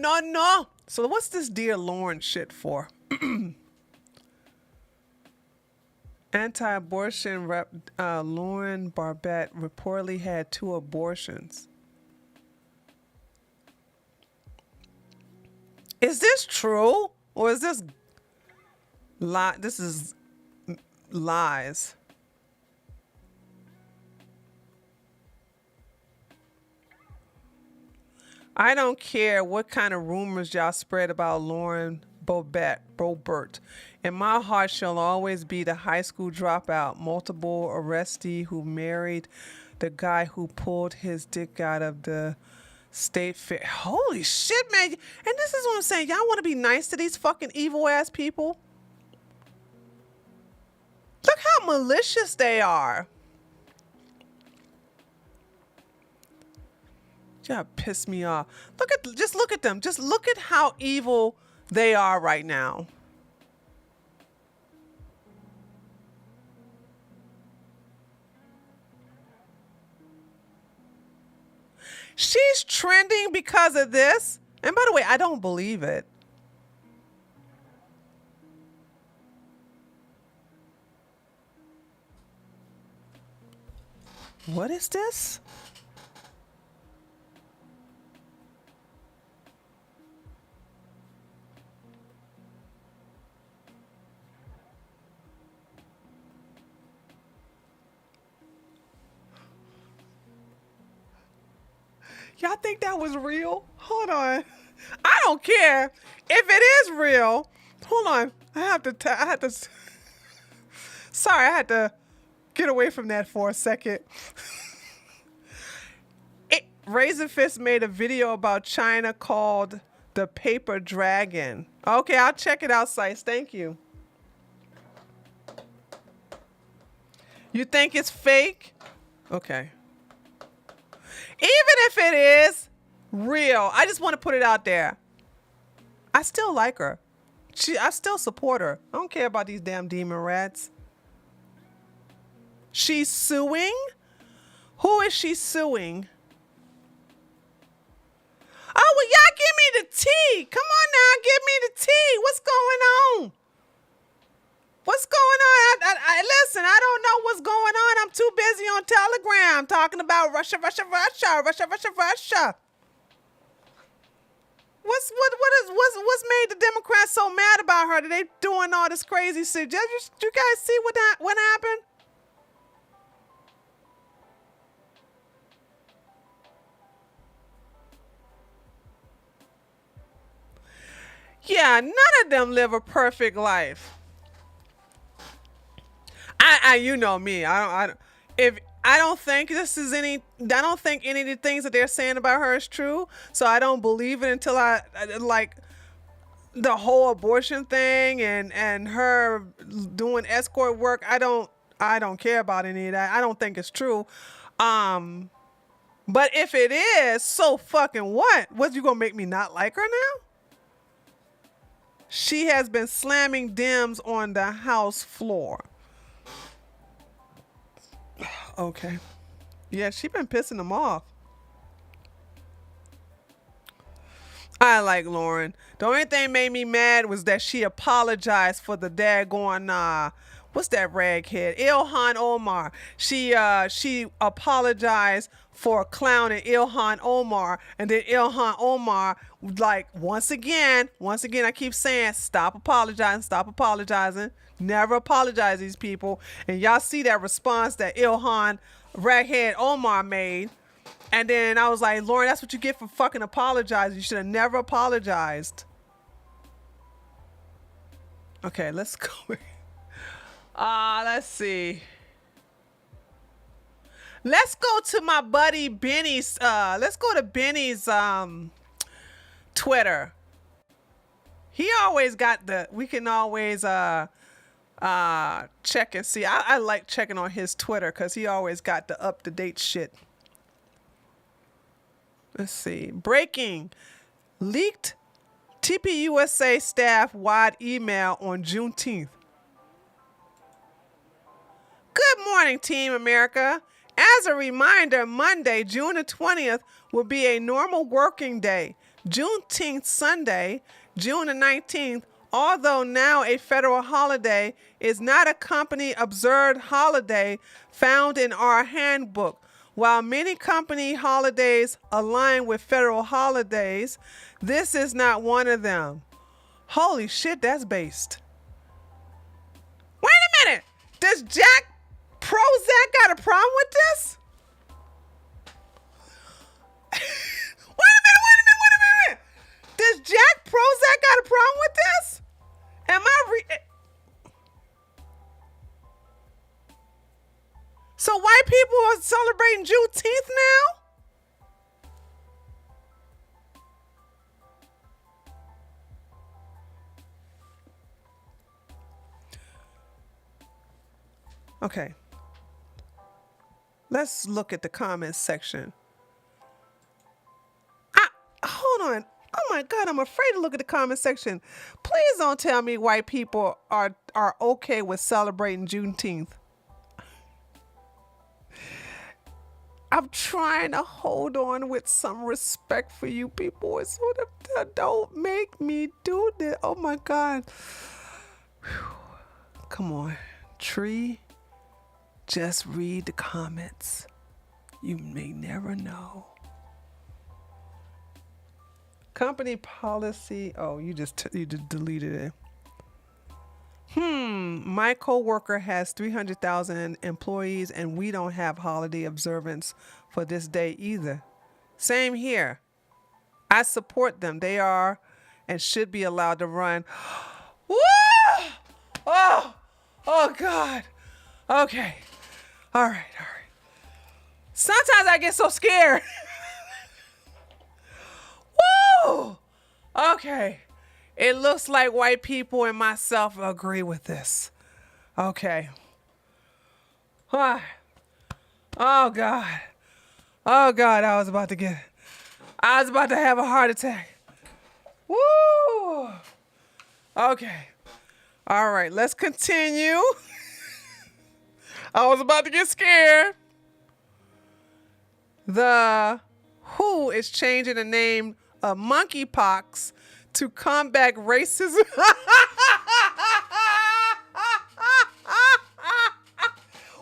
So what's this Dear Lauren shit for? Anti-abortion rep Lauren Barbette reportedly had 2 abortions. Is this true? Or is this lie? This is lies. I don't care what kind of rumors y'all spread about Lauren Boebert. In my heart shall always be the high school dropout, multiple arrestee who married the guy who pulled his dick out of the state fair. Holy shit, man. And this is what I'm saying. Y'all want to be nice to these fucking evil ass people? Look how malicious they are. Y'all piss me off. Just look at them. Just look at how evil they are right now. She's trending because of this. And by the way, I don't believe it. What is this? Y'all think that was real? Hold on. I don't care if it is real. Hold on. I had to. Sorry, I had to get away from that for a second. Raisin Fist made a video about China called The Paper Dragon. Okay, I'll check it out, Sites. Thank you. You think it's fake? Okay. Even if it is real, I just want to put it out there. I still like her. I still support her. I don't care about these damn demon rats. She's suing? Who is she suing? Oh, well, y'all give me the tea. Come on now, give me the tea. What's going on? What's going on? Listen, I don't know what's going on. I'm too busy on Telegram talking about Russia. What's made the Democrats so mad about her that they doing all this crazy shit? Did you guys see what happened? Yeah, none of them live a perfect life. You know me. I don't think any of the things that they're saying about her is true. So I don't believe it until I like the whole abortion thing and her doing escort work. I don't care about any of that. I don't think it's true. But if it is, so fucking what? What, you gonna make me not like her now? She has been slamming Dems on the House floor. Okay. Yeah, she been pissing them off. I like Lauren. The only thing made me mad was that she apologized for the daggone what's that raghead? Ilhan Omar. She apologized for clowning Ilhan Omar, and then Ilhan Omar, like, once again, I keep saying, stop apologizing. Never apologize to these people. And y'all see that response that Ilhan Raghead Omar made. And then I was like, Lauren, that's what you get for fucking apologizing. You should have never apologized. Okay, let's go. Let's see. Let's go to my buddy Benny's. Let's go to Benny's Twitter. He always got we can always check and see. I like checking on his Twitter because he always got the up-to-date shit. Let's see. Breaking. Leaked TPUSA staff wide email on Juneteenth. Good morning, Team America. As a reminder, Monday, June the 20th, will be a normal working day. Juneteenth Sunday, June the 19th, although now a federal holiday, is not a company observed holiday found in our handbook. While many company holidays align with federal holidays, this is not one of them. Holy shit, that's based. Wait a minute. Does Jack Prozac got a problem with this? Wait a minute. Does Jack Prozac got a problem with this? Am I So white people are celebrating Juneteenth now? Okay. Let's look at the comments section. Hold on. Oh my God, I'm afraid to look at the comment section. Please don't tell me white people are okay with celebrating Juneteenth. I'm trying to hold on with some respect for you people. It's sort of, don't make me do this. Oh my God. Whew. Come on. Tree, just read the comments. You may never know. Company policy. Oh, you just deleted it. My coworker has 300,000 employees and we don't have holiday observance for this day either. Same here. I support them. They are and should be allowed to run. Woo! Oh God. Okay. All right. Sometimes I get so scared. Woo! Okay. It looks like white people and myself agree with this. Okay. Oh God. Oh God, I was about to have a heart attack. Woo! Okay. All right, let's continue. I was about to get scared. The WHO is changing the name of monkeypox to combat racism.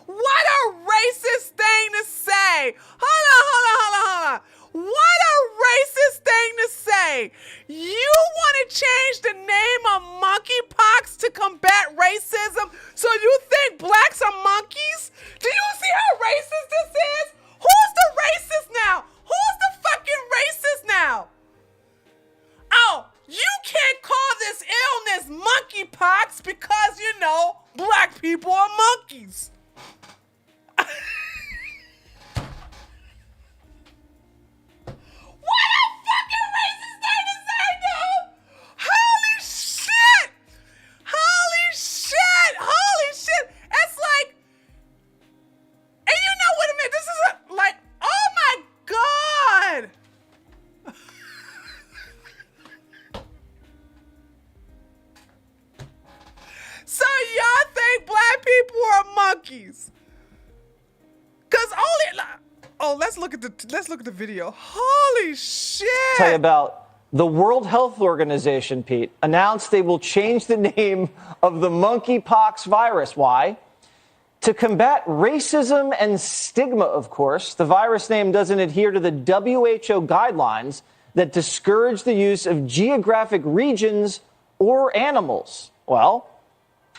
What a racist thing to say. Hold on. What a racist thing to say. You want to change the name of monkeypox to combat racism, so you think blacks are monkeys? Do you see how racist this is? Who's the racist now? Who's the fucking racist now? Oh, you can't call this illness monkeypox because, black people are monkeys. What a fucking racist thing to say, dude! Holy shit! It's like, and wait a minute, this is oh my God! So y'all think black people are monkeys? Let's look at the video. Holy shit! Tell you about the World Health Organization, Pete, announced they will change the name of the monkeypox virus. Why? To combat racism and stigma, of course. The virus name doesn't adhere to the WHO guidelines that discourage the use of geographic regions or animals. Well,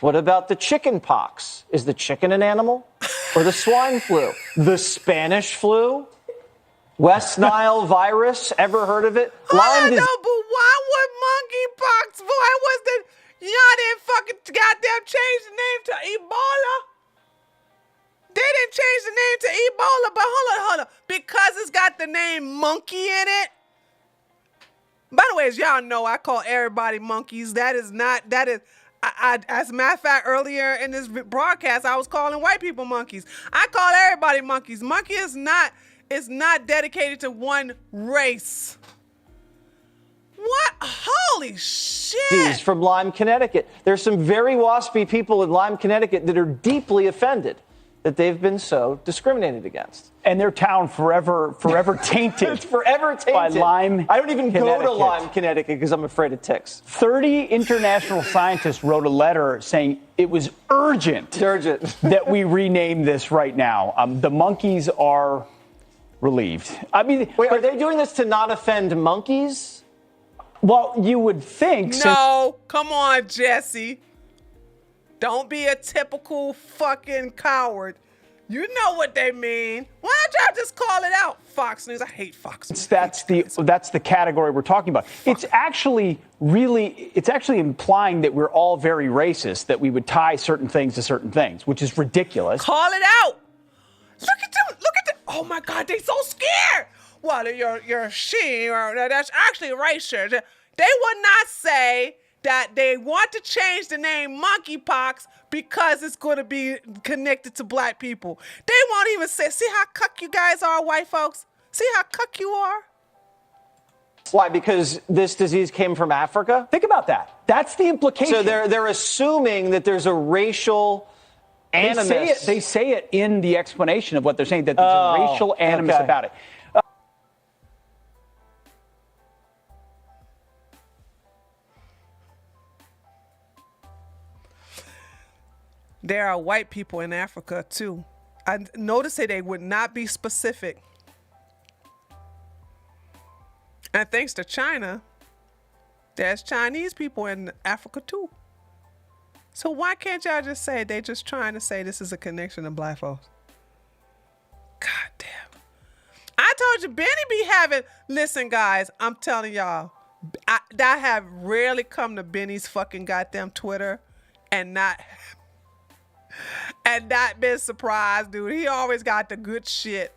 what about the chicken pox? Is the chicken an animal? Or the swine flu? The Spanish flu? West Nile virus? Ever heard of it? But why would monkeypox? Why was y'all didn't fucking goddamn change the name to Ebola? They didn't change the name to Ebola, but hold on. Because it's got the name monkey in it. By the way, as y'all know, I call everybody monkeys. As a matter of fact, earlier in this broadcast, I was calling white people monkeys. I call everybody monkeys. Monkey is not dedicated to one race. What? Holy shit. From Lyme, Connecticut. There's some very waspy people in Lyme, Connecticut that are deeply offended that they've been so discriminated against. And their town forever tainted. It's forever tainted. By Lyme, I don't even go to Lyme, Connecticut because I'm afraid of ticks. 30 international scientists wrote a letter saying it was urgent that we rename this right now. The monkeys are relieved. I mean, wait, are they doing this to not offend monkeys? Well, you would think. No, come on, Jesse. Don't be a typical fucking coward. You know what they mean. Why don't y'all just call it out? Fox News. I hate Fox News. That's the category we're talking about. It's actually implying that we're all very racist, that we would tie certain things to certain things, which is ridiculous. Call it out. Look at them. Look at them. Oh my God, they so scared. Well, you're she, or that's actually racist. They would not say that they want to change the name monkeypox because it's going to be connected to black people. They won't even say, see how cuck you guys are, white folks? See how cuck you are? Why? Because this disease came from Africa? Think about that. That's the implication. So they're assuming that there's a racial animus. They say it in the explanation of what they're saying, that there's a racial animus about it. There are white people in Africa, too. I noticed that they would not be specific. And thanks to China, there's Chinese people in Africa, too. So why can't y'all just say they're just trying to say this is a connection to black folks? God damn. I told you, Benny be having... Listen, guys, I'm telling y'all, I have rarely come to Benny's fucking goddamn Twitter and not been surprised, dude. He always got the good shit.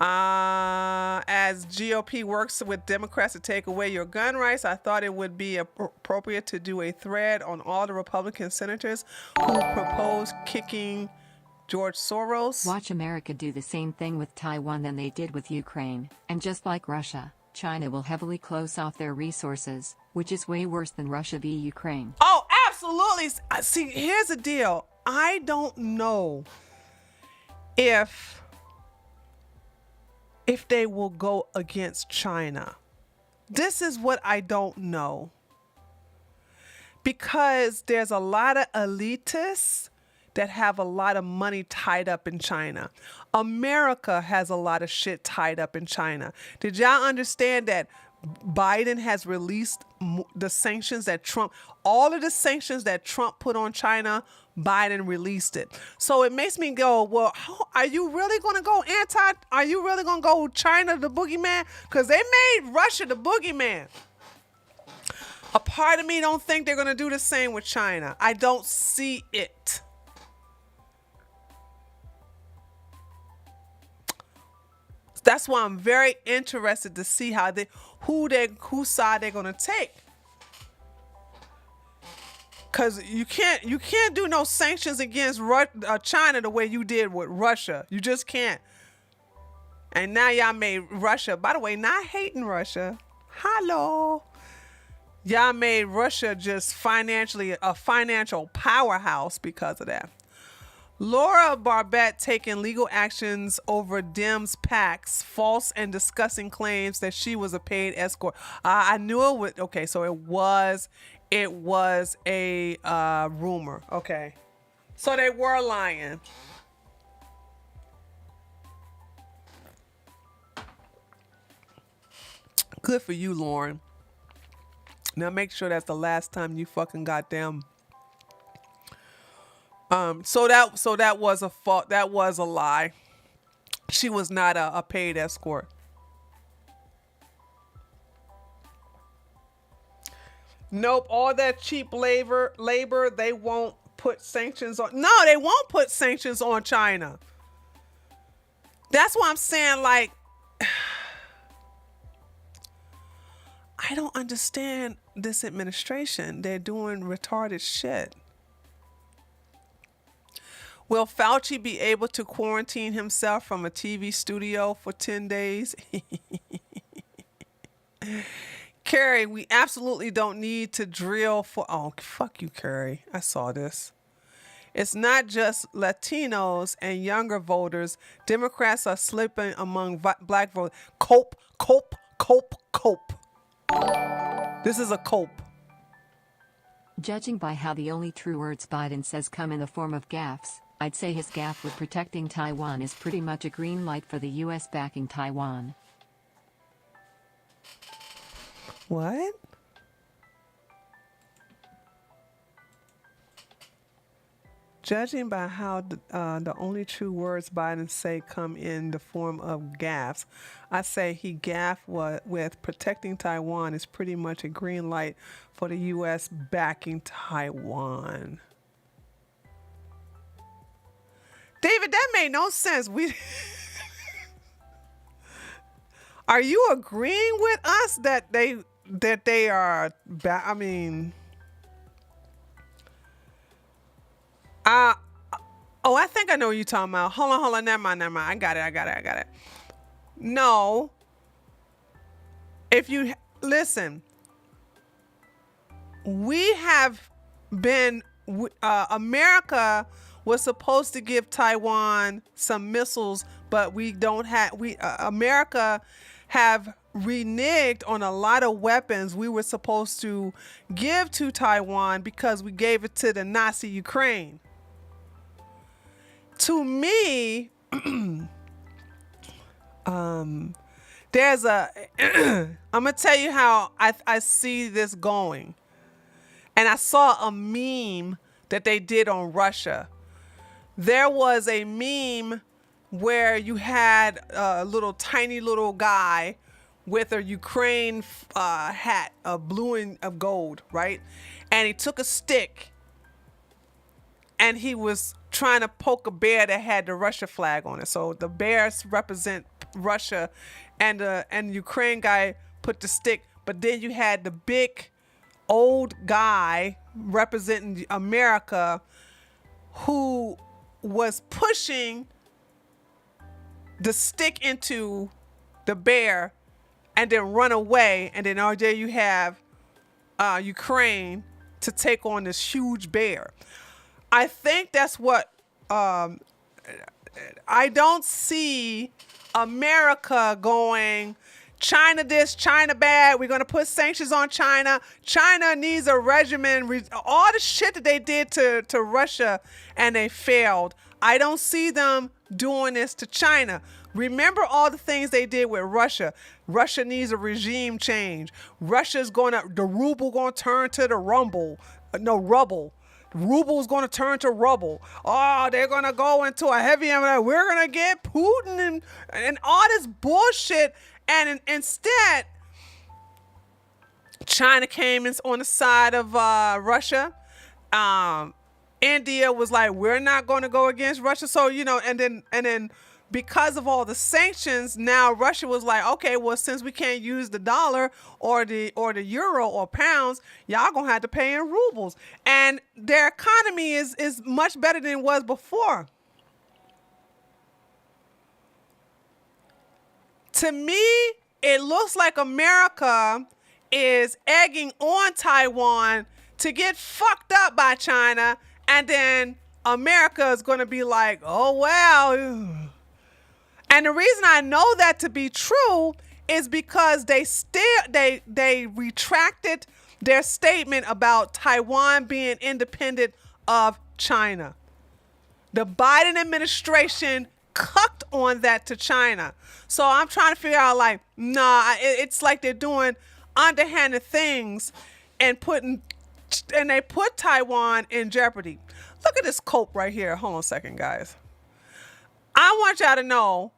As GOP works with Democrats to take away your gun rights, I thought it would be appropriate to do a thread on all the Republican senators who proposed kicking George Soros. Watch America do the same thing with Taiwan than they did with Ukraine. And just like Russia, China will heavily close off their resources, which is way worse than Russia v. Ukraine. Oh, absolutely. See, here's the deal. I don't know if they will go against China. This is what I don't know. Because there's a lot of elitists that have a lot of money tied up in China. America has a lot of shit tied up in China. Did y'all understand that Biden has released the sanctions that all of the sanctions that Trump put on China, Biden released it. So it makes me go, well, are you really going to go are you really going to go China the boogeyman? Because they made Russia the boogeyman. A part of me don't think they're going to do the same with China. I don't see it. That's why I'm very interested to see how whose side they're gonna take. Cause you can't do no sanctions against China the way you did with Russia. You just can't. And now y'all made Russia. By the way, not hating Russia. Hello. Y'all made Russia just financially a financial powerhouse because of that. Laura Barbette taking legal actions over Dems PAC's false and disgusting claims that she was a paid escort. I knew it would. Okay, so it was a rumor. Okay, so they were lying. Good for you, Lauren. Now make sure that's the last time you fucking goddamn. So that was a fault. That was a lie. She was not a paid escort. Nope. All that cheap labor, they won't put sanctions on. No, they won't put sanctions on China. That's why I'm saying, like, I don't understand this administration. They're doing retarded shit. Will Fauci be able to quarantine himself from a TV studio for 10 days? Carrie, we absolutely don't need to drill for... Oh, fuck you, Carrie. I saw this. It's not just Latinos and younger voters. Democrats are slipping among black voters. Cope. This is a cope. Judging by how the only true words Biden says come in the form of gaffes, I'd say his gaffe with protecting Taiwan is pretty much a green light for the U.S. backing Taiwan. What? Judging by how the only true words Biden say come in the form of gaffes, I say he gaffed with protecting Taiwan is pretty much a green light for the U.S. backing Taiwan. David, that made no sense. Are you agreeing with us that they are I mean, oh, I think I know what you're talking about. Hold on. Never mind. I got it. No. If you listen, we have been, America was supposed to give Taiwan some missiles, but we don't have, America have reneged on a lot of weapons we were supposed to give to Taiwan because we gave it to the Nazi Ukraine. To me, there's a, I'm going to tell you how I see this going. And I saw a meme that they did on Russia. There was a meme where you had a tiny little guy with a Ukraine hat, of blue and of gold, right? And he took a stick and he was trying to poke a bear that had the Russia flag on it. So the bears represent Russia, and the Ukraine guy put the stick. But then you had the big old guy representing America who was pushing the stick into the bear and then run away. And then there you have Ukraine to take on this huge bear. I think that's what I don't see America going, China this, China bad, we're going to put sanctions on China. China needs a regimen. All the shit that they did to Russia and they failed. I don't see them doing this to China. Remember all the things they did with Russia. Russia needs a regime change. The ruble going to turn to the rubble. Ruble's going to turn to rubble. Oh, they're going to go into a heavy empire. We're going to get Putin and all this bullshit. And instead, China came on the side of Russia. India was like, we're not going to go against Russia. So, and then because of all the sanctions, now Russia was like, okay, well, since we can't use the dollar or the euro or pounds, y'all gonna have to pay in rubles. And their economy is much better than it was before. To me, it looks like America is egging on Taiwan to get fucked up by China, and then America is going to be like, oh, well. And the reason I know that to be true is because they retracted their statement about Taiwan being independent of China. The Biden administration cucked on that to China. So I'm trying to figure out, like, it's like they're doing underhanded things and they put Taiwan in jeopardy. Look at this cope right here. Hold on a second, guys. I want y'all to know,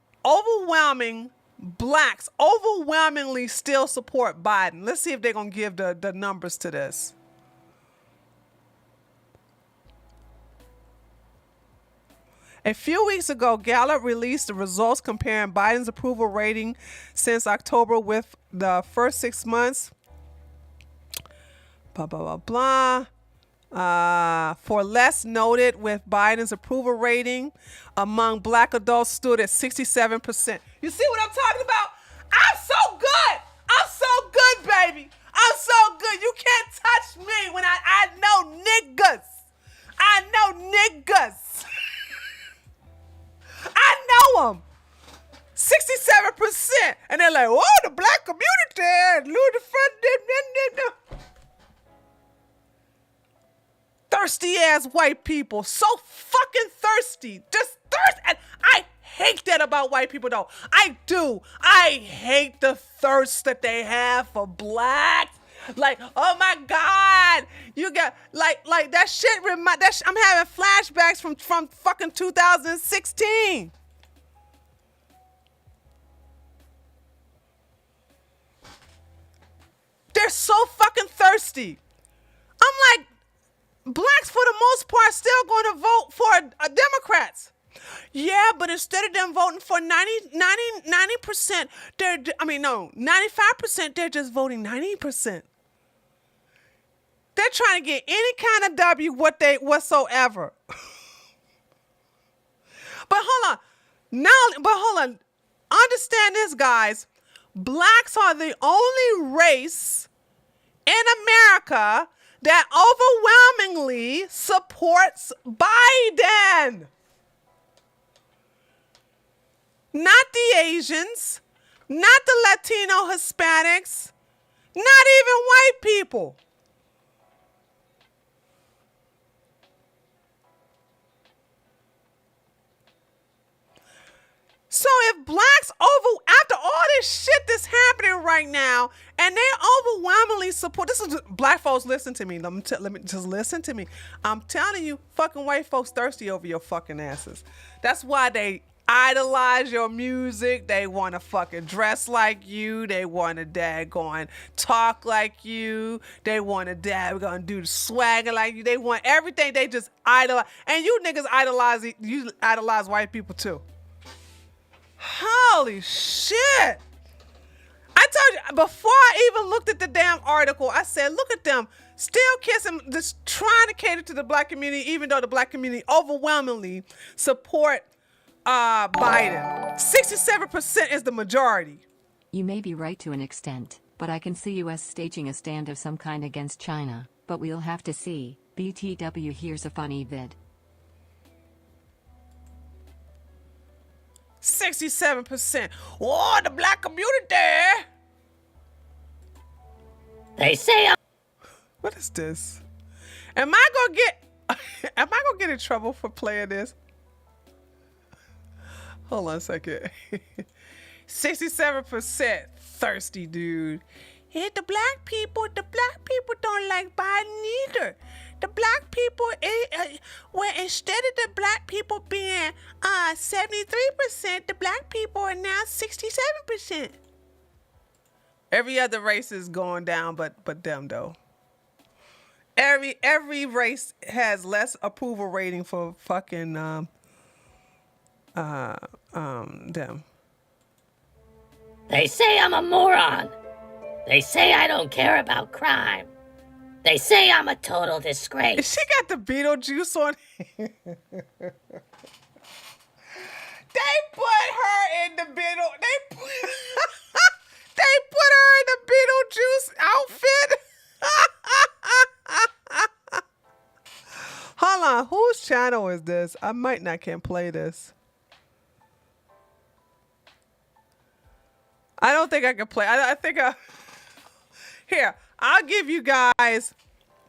blacks overwhelmingly still support Biden. Let's see if they're going to give the numbers to this. A few weeks ago, Gallup released the results comparing Biden's approval rating since October with the first 6 months. Blah, blah, blah, blah. For less noted, with Biden's approval rating among black adults stood at 67%. You see what I'm talking about? I'm so good. I'm so good, baby. I'm so good. You can't touch me when I know niggas. I know niggas. I know them. 67%. And they're like, oh, the black community. thirsty ass white people. So fucking thirsty. Just thirst. And I hate that about white people though. I do. I hate the thirst that they have for blacks. Like, oh my God, you got like that shit. I'm having flashbacks from fucking 2016. They're so fucking thirsty. I'm like, blacks for the most part still going to vote for Democrats. Yeah, but instead of them voting for 90%, 95%, they're just voting 90%. They're trying to get any kind of W whatsoever. But hold on. Understand this, guys. Blacks are the only race in America that overwhelmingly supports Biden. Not the Asians, not the Latino Hispanics, not even white people. So if blacks after all this shit that's happening right now, and they overwhelmingly support, this is black folks, listen to me. Let me just listen to me. I'm telling you, fucking white folks thirsty over your fucking asses. That's why they idolize your music. They want to fucking dress like you. They want to daggone talk like you. They want to daggone do the swagger like you. They want everything. They just idolize. And you niggas idolize white people too. Holy shit. I told you, before I even looked at the damn article, I said, look at them, still kissing, just trying to cater to the black community, even though the black community overwhelmingly support Biden. 67% is the majority. You may be right to an extent, but I can see US staging a stand of some kind against China, but we'll have to see. BTW, here's a funny vid. 67%. Oh, the black community. They say What is this? Am I gonna get in trouble for playing this? Hold on a second. 67% thirsty, dude. Yeah, the black people don't like Biden either. The black people, instead of the black people being 73%, the black people are now 67%. Every other race is going down, but them though. Every race has less approval rating for fucking them. They say I'm a moron. They say I don't care about crime. They say I'm a total disgrace. She got the Beetlejuice on. They put her in the They put her in the Beetlejuice outfit. Hold on, whose channel is this? I might not can play this. I don't think I can play. I think here, I'll give you guys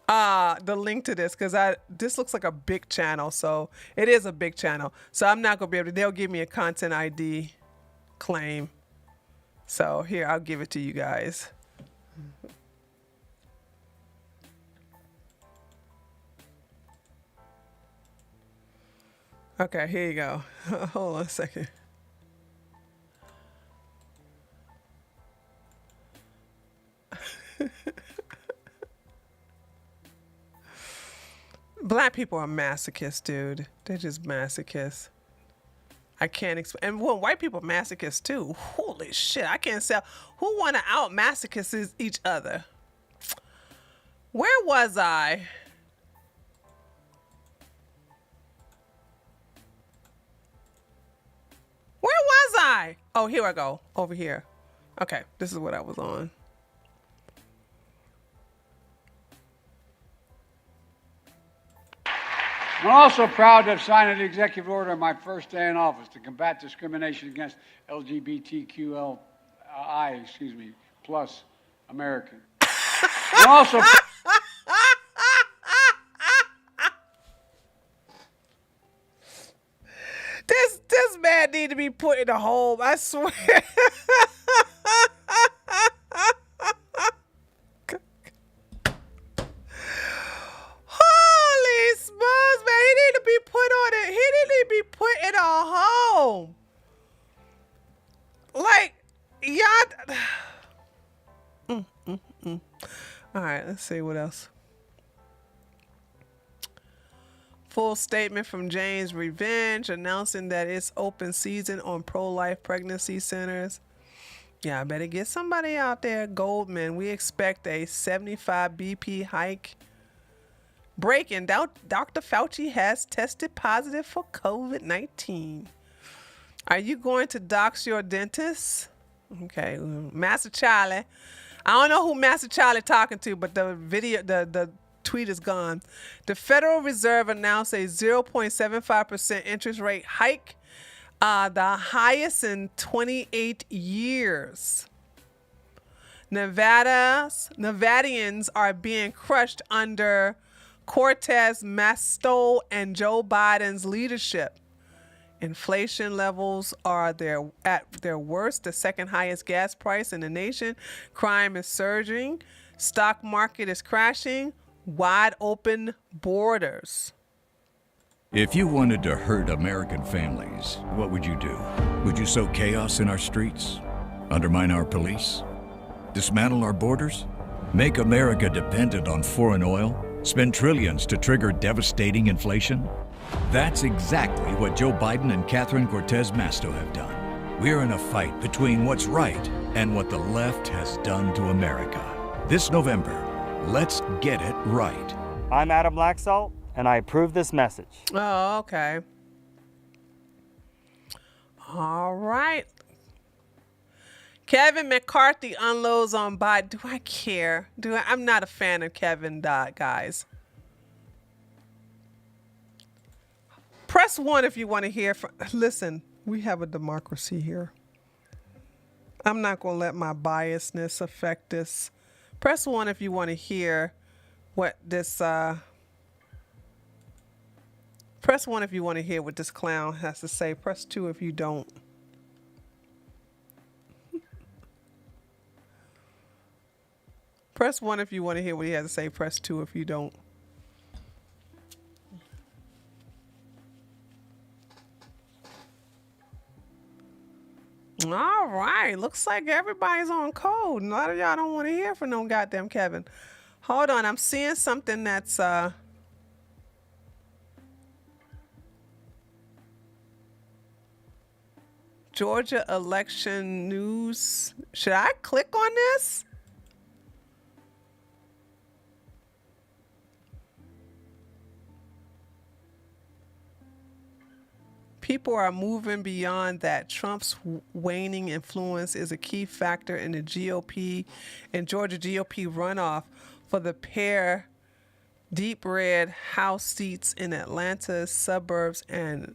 the link to this because this looks like a big channel. So it is a big channel. So I'm not gonna be able to. They'll give me a content ID claim. So here, I'll give it to you guys. Okay, here you go. Hold on a second. Black people are masochists, dude. They're just masochists. I can't explain. And well, white people are masochists too. Holy shit, I can't say who want to out masochists each other. Where was I? Where was I? Oh, here I go. Over here. Okay, this is what I was on. I'm also proud to have signed an executive order on my first day in office to combat discrimination against LGBTQI, plus Americans. I'm also to be put in a home. I swear. Holy smokes, man. He need to be put on it. He need to be put in a home. Like, y'all. All right, let's see what else. Full statement from Jane's Revenge announcing that it's open season on pro-life pregnancy centers. Yeah, I better get somebody out there. Goldman, we expect a 75 BP hike. Breaking, Dr. Fauci has tested positive for COVID-19. Are you going to dox your dentist? Okay, Master Charlie. I don't know who Master Charlie talking to, but the video, the tweet is gone. The Federal Reserve announced a 0.75% interest rate hike, the highest in 28 years. Nevadians are being crushed under Cortez Masto and Joe Biden's leadership. Inflation levels are at their worst, the second highest gas price in the nation. Crime is surging. Stock market is crashing. Wide open borders. If you wanted to hurt American families, what would you do? Would you sow chaos in our streets? Undermine our police? Dismantle our borders? Make America dependent on foreign oil? Spend trillions to trigger devastating inflation? That's exactly what Joe Biden and Catherine Cortez Masto have done. We're in a fight between what's right and what the left has done to America. This November, let's get it right. I'm Adam Laxalt, and I approve this message. Oh, okay. All right. Kevin McCarthy unloads on Biden. Do I care? I'm not a fan of Kevin, guys. Press 1 if you want to hear from. Listen, we have a democracy here. I'm not going to let my biasness affect this. Press 1 if you want to hear what this. Press 1 if you want to hear what this clown has to say. Press 2 if you don't. Press 1 if you want to hear what he has to say. Press 2 if you don't. All right. Looks like everybody's on code. A lot of y'all don't want to hear from no goddamn Kevin. Hold on. I'm seeing something that's Georgia election news. Should I click on this? People are moving beyond that. Trump's waning influence is a key factor in the GOP and Georgia GOP runoff for the pair deep red House seats in Atlanta's suburbs and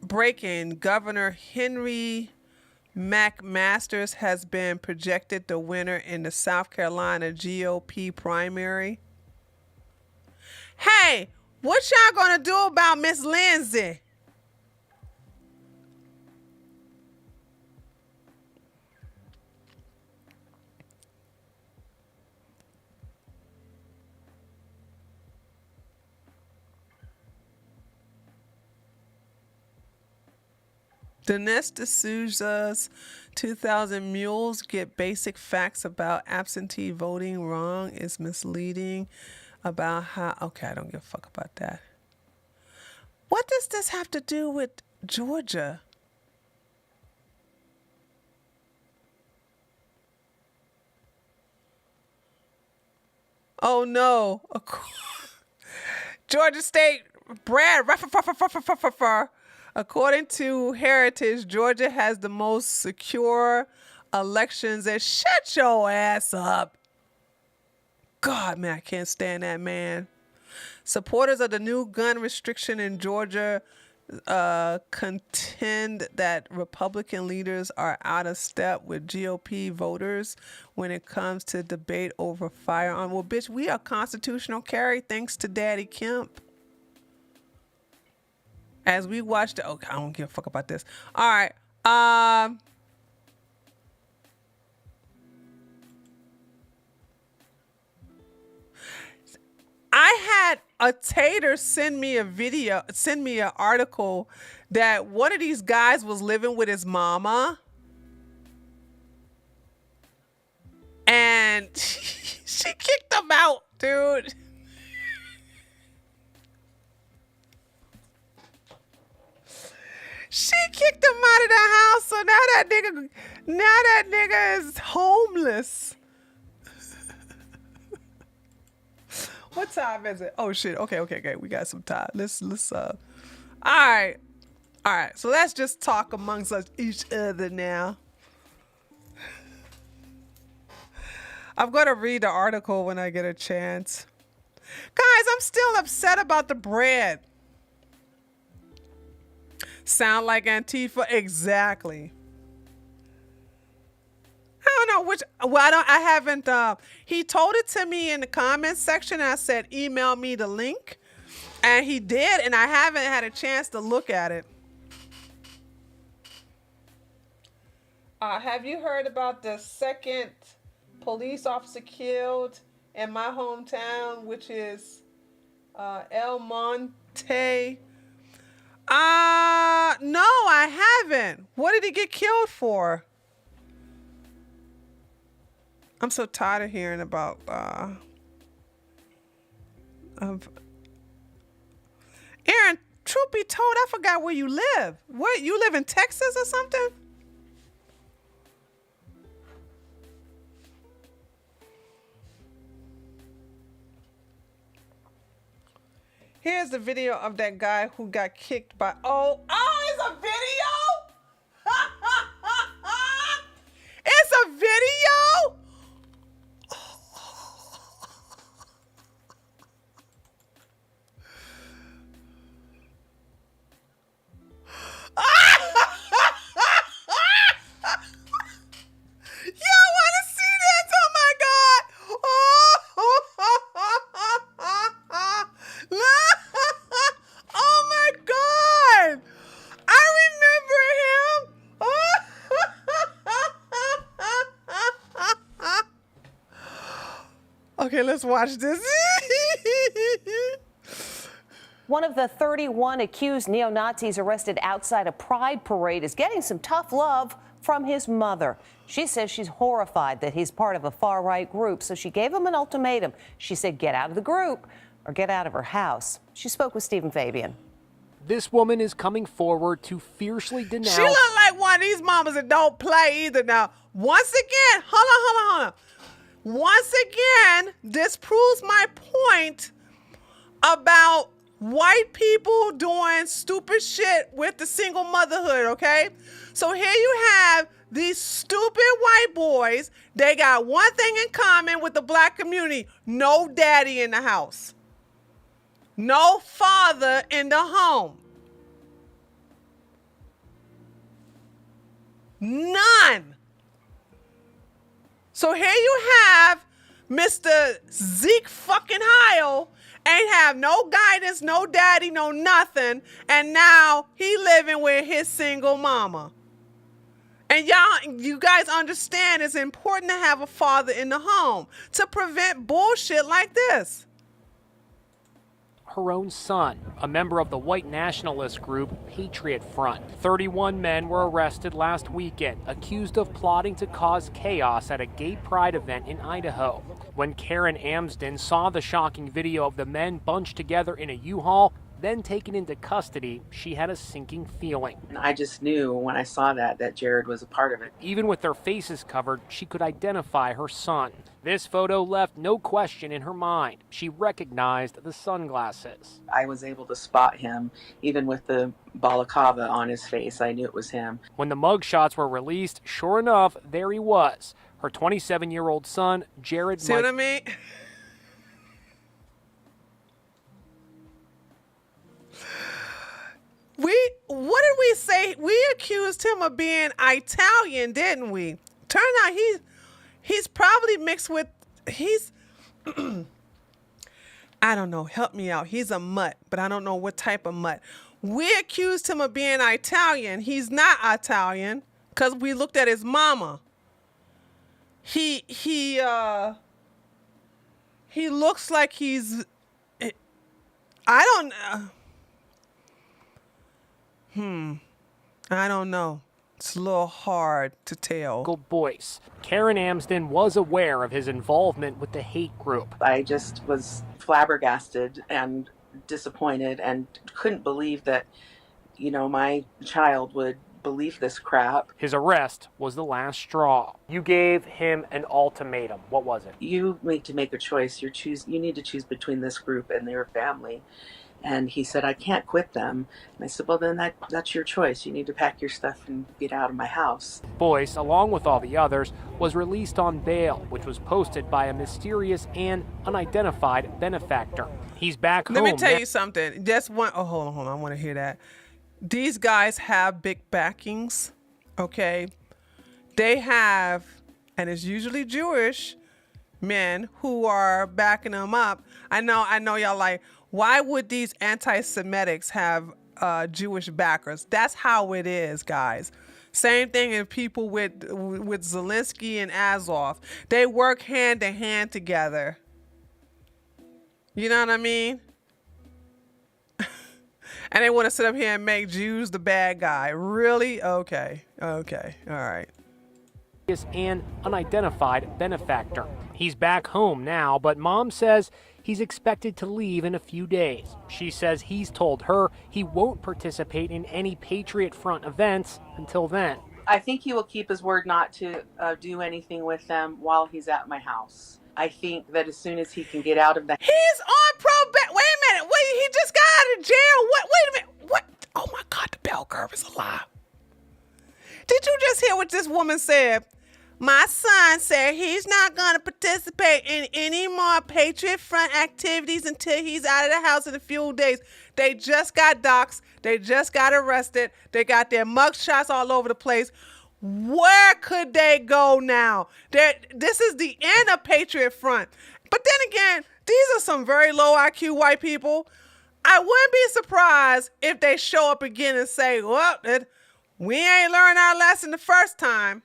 breaking. Governor Henry McMaster has been projected the winner in the South Carolina GOP primary. Hey, what y'all gonna do about Miss Lindsay? Dinesh D'Souza's 2,000 Mules Get Basic Facts About Absentee Voting Wrong is misleading about how... Okay, I don't give a fuck about that. What does this have to do with Georgia? Oh, no. Georgia State, Brad, according to Heritage, Georgia has the most secure elections. And shut your ass up. God, man, I can't stand that man. Supporters of the new gun restriction in Georgia contend that Republican leaders are out of step with GOP voters when it comes to debate over firearm. Well, bitch, we are constitutional carry thanks to Daddy Kemp. As we watched the, okay, I don't give a fuck about this. All right. I had a tater send me an article that one of these guys was living with his mama. And she kicked him out, dude. She kicked him out of the house, so now that nigga is homeless. What time is it? Oh shit. Okay. We got some time. Let's all right. So let's just talk amongst each other now. I'm gonna read the article when I get a chance. Guys, I'm still upset about the bread. Sound like Antifa? Exactly. I don't know which. Well, I haven't. He told it to me in the comments section. And I said, email me the link. And he did. And I haven't had a chance to look at it. Have you heard about the second police officer killed in my hometown, which is El Monte? No, I haven't. What did he get killed for? I'm so tired of hearing about Aaron, truth be told, I forgot where you live. What, you live in Texas or something? Here's the video of that guy who got kicked by it's a video? It's a video? Y'all want to see this? Oh my God. Oh my God. I remember him. Okay, let's watch this. One of the 31 accused neo-Nazis arrested outside a pride parade is getting some tough love from his mother. She says she's horrified that he's part of a far-right group, so she gave him an ultimatum. She said, get out of the group or get out of her house. She spoke with Stephen Fabian. This woman is coming forward to fiercely denounce. She look like one of these mamas that don't play either. Now, once again, hold on. Once again, this proves my point about white people doing stupid shit with the single motherhood, okay? So here you have these stupid white boys. They got one thing in common with the black community. No daddy in the house. No father in the home. None. So here you have Mr. Zeke fucking Heil, ain't have no guidance, no daddy, no nothing, and now he living with his single mama. And you guys understand it's important to have a father in the home to prevent bullshit like this. Her own son, a member of the white nationalist group Patriot Front. 31 men were arrested last weekend, accused of plotting to cause chaos at a gay pride event in Idaho. When Karen Amsden saw the shocking video of the men bunched together in a U-Haul, then taken into custody, she had a sinking feeling. I just knew when I saw that Jared was a part of it. Even with their faces covered, she could identify her son. This photo left no question in her mind. She recognized the sunglasses. I was able to spot him, even with the balaclava on his face. I knew it was him. When the mugshots were released, sure enough, there he was. Her 27-year-old son, Jared. See what I mean? what did we say? We accused him of being Italian, didn't we? Turns out he's probably mixed with, I don't know, help me out. He's a mutt, but I don't know what type of mutt. We accused him of being Italian. He's not Italian because we looked at his mama. He looks like he's, I don't know. It's a little hard to tell. Boyce. Karen Amsden was aware of his involvement with the hate group. I just was flabbergasted and disappointed and couldn't believe that, my child would believe this crap. His arrest was the last straw. You gave him an ultimatum. What was it? You need to make a choice. You need to choose between this group and their family. And he said, I can't quit them. And I said, well, then that's your choice. You need to pack your stuff and get out of my house. Boyce, along with all the others, was released on bail, which was posted by a mysterious and unidentified benefactor. He's back home. Let me tell you something. Just one. Oh, hold on. I want to hear that. These guys have big backings, okay? They have, and it's usually Jewish men who are backing them up. I know y'all like, why would these anti-Semitics have Jewish backers? That's how it is, guys. Same thing in people with Zelensky and Azov. They work hand in hand together. You know what I mean? And they want to sit up here and make Jews the bad guy. Really? Okay. All right. An unidentified benefactor. He's back home now, but Mom says he's expected to leave in a few days. She says he's told her he won't participate in any Patriot Front events until then. I think he will keep his word not to do anything with them while he's at my house. I think that as soon as he can get out of the... He's on probation. Wait a minute. Wait, he just got out of jail. What? Wait a minute. What? Oh my God, the bell curve is a lie. Did you just hear what this woman said? My son said he's not going to participate in any more Patriot Front activities until he's out of the house in a few days. They just got doxxed. They just got arrested. They got their mugshots all over the place. Where could they go now? This is the end of Patriot Front. But then again, these are some very low IQ white people. I wouldn't be surprised if they show up again and say, well, we ain't learned our lesson the first time.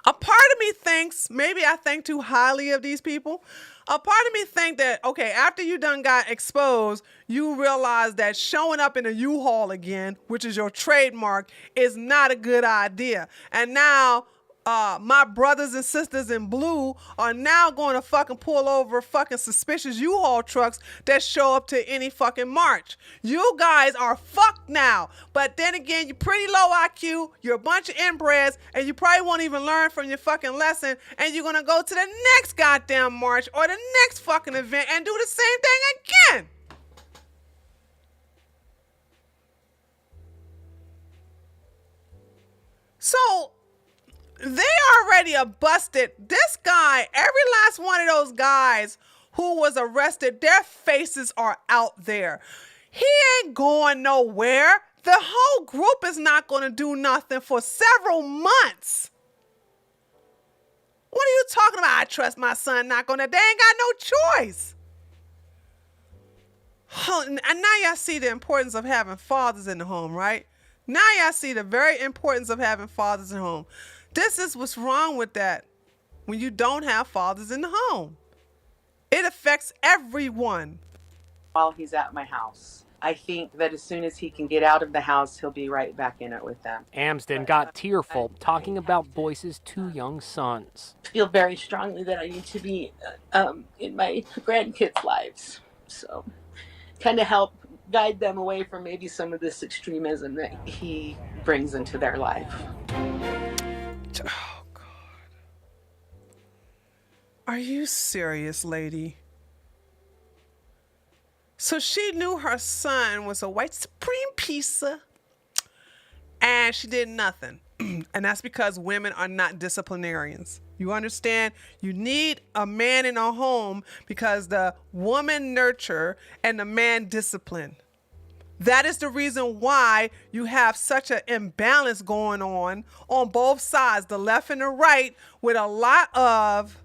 A part of me thinks, maybe I think too highly of these people. A part of me think that, okay, after you done got exposed, you realize that showing up in a U-Haul again, which is your trademark, is not a good idea. And now my brothers and sisters in blue are now going to fucking pull over fucking suspicious U-Haul trucks that show up to any fucking march. You guys are fucked now. But then again, you're pretty low IQ, you're a bunch of inbreds, and you probably won't even learn from your fucking lesson, and you're going to go to the next goddamn march or the next fucking event and do the same thing again. So they already are busted. This guy, every last one of those guys who was arrested, their faces are out there. He ain't going nowhere. The whole group is not going to do nothing for several months. What are you talking about? I trust my son not going to. They ain't got no choice. And now y'all see the importance of having fathers in the home, right? Now y'all see the very importance of having fathers in the home. This is what's wrong with that when you don't have fathers in the home. It affects everyone. While he's at my house. I think that as soon as he can get out of the house, he'll be right back in it with them. Amsden got tearful talking about Boyce's 2 young sons. I feel very strongly that I need to be in my grandkids' lives. So kind of help guide them away from maybe some of this extremism that he brings into their life. Oh, God. Are you serious, lady? So she knew her son was a white supreme pizza, and she did nothing. And that's because women are not disciplinarians. You understand? You need a man in a home because the woman nurture and the man discipline. That is the reason why you have such an imbalance going on both sides, the left and the right, with a lot of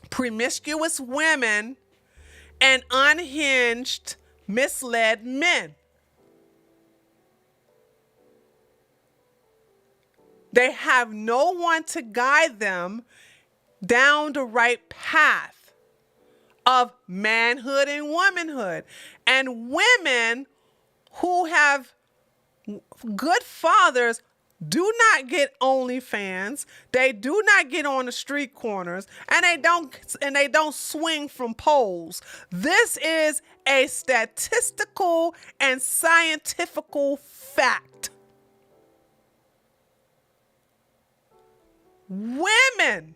promiscuous women and unhinged, misled men. They have no one to guide them down the right path of manhood and womanhood. And women who have good fathers do not get OnlyFans. They do not get on the street corners, and they don't swing from poles. This is a statistical and scientifical fact. Women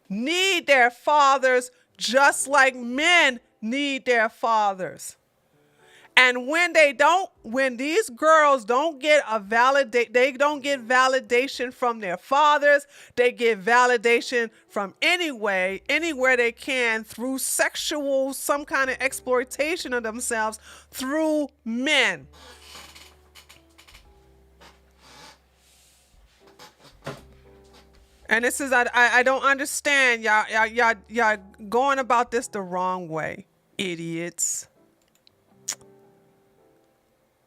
need their fathers just like men need their fathers. And when these girls don't get they don't get validation from their fathers, they get validation from anywhere they can through some kind of exploitation of themselves through men. And this is, I don't understand. Y'all going about this the wrong way, idiots.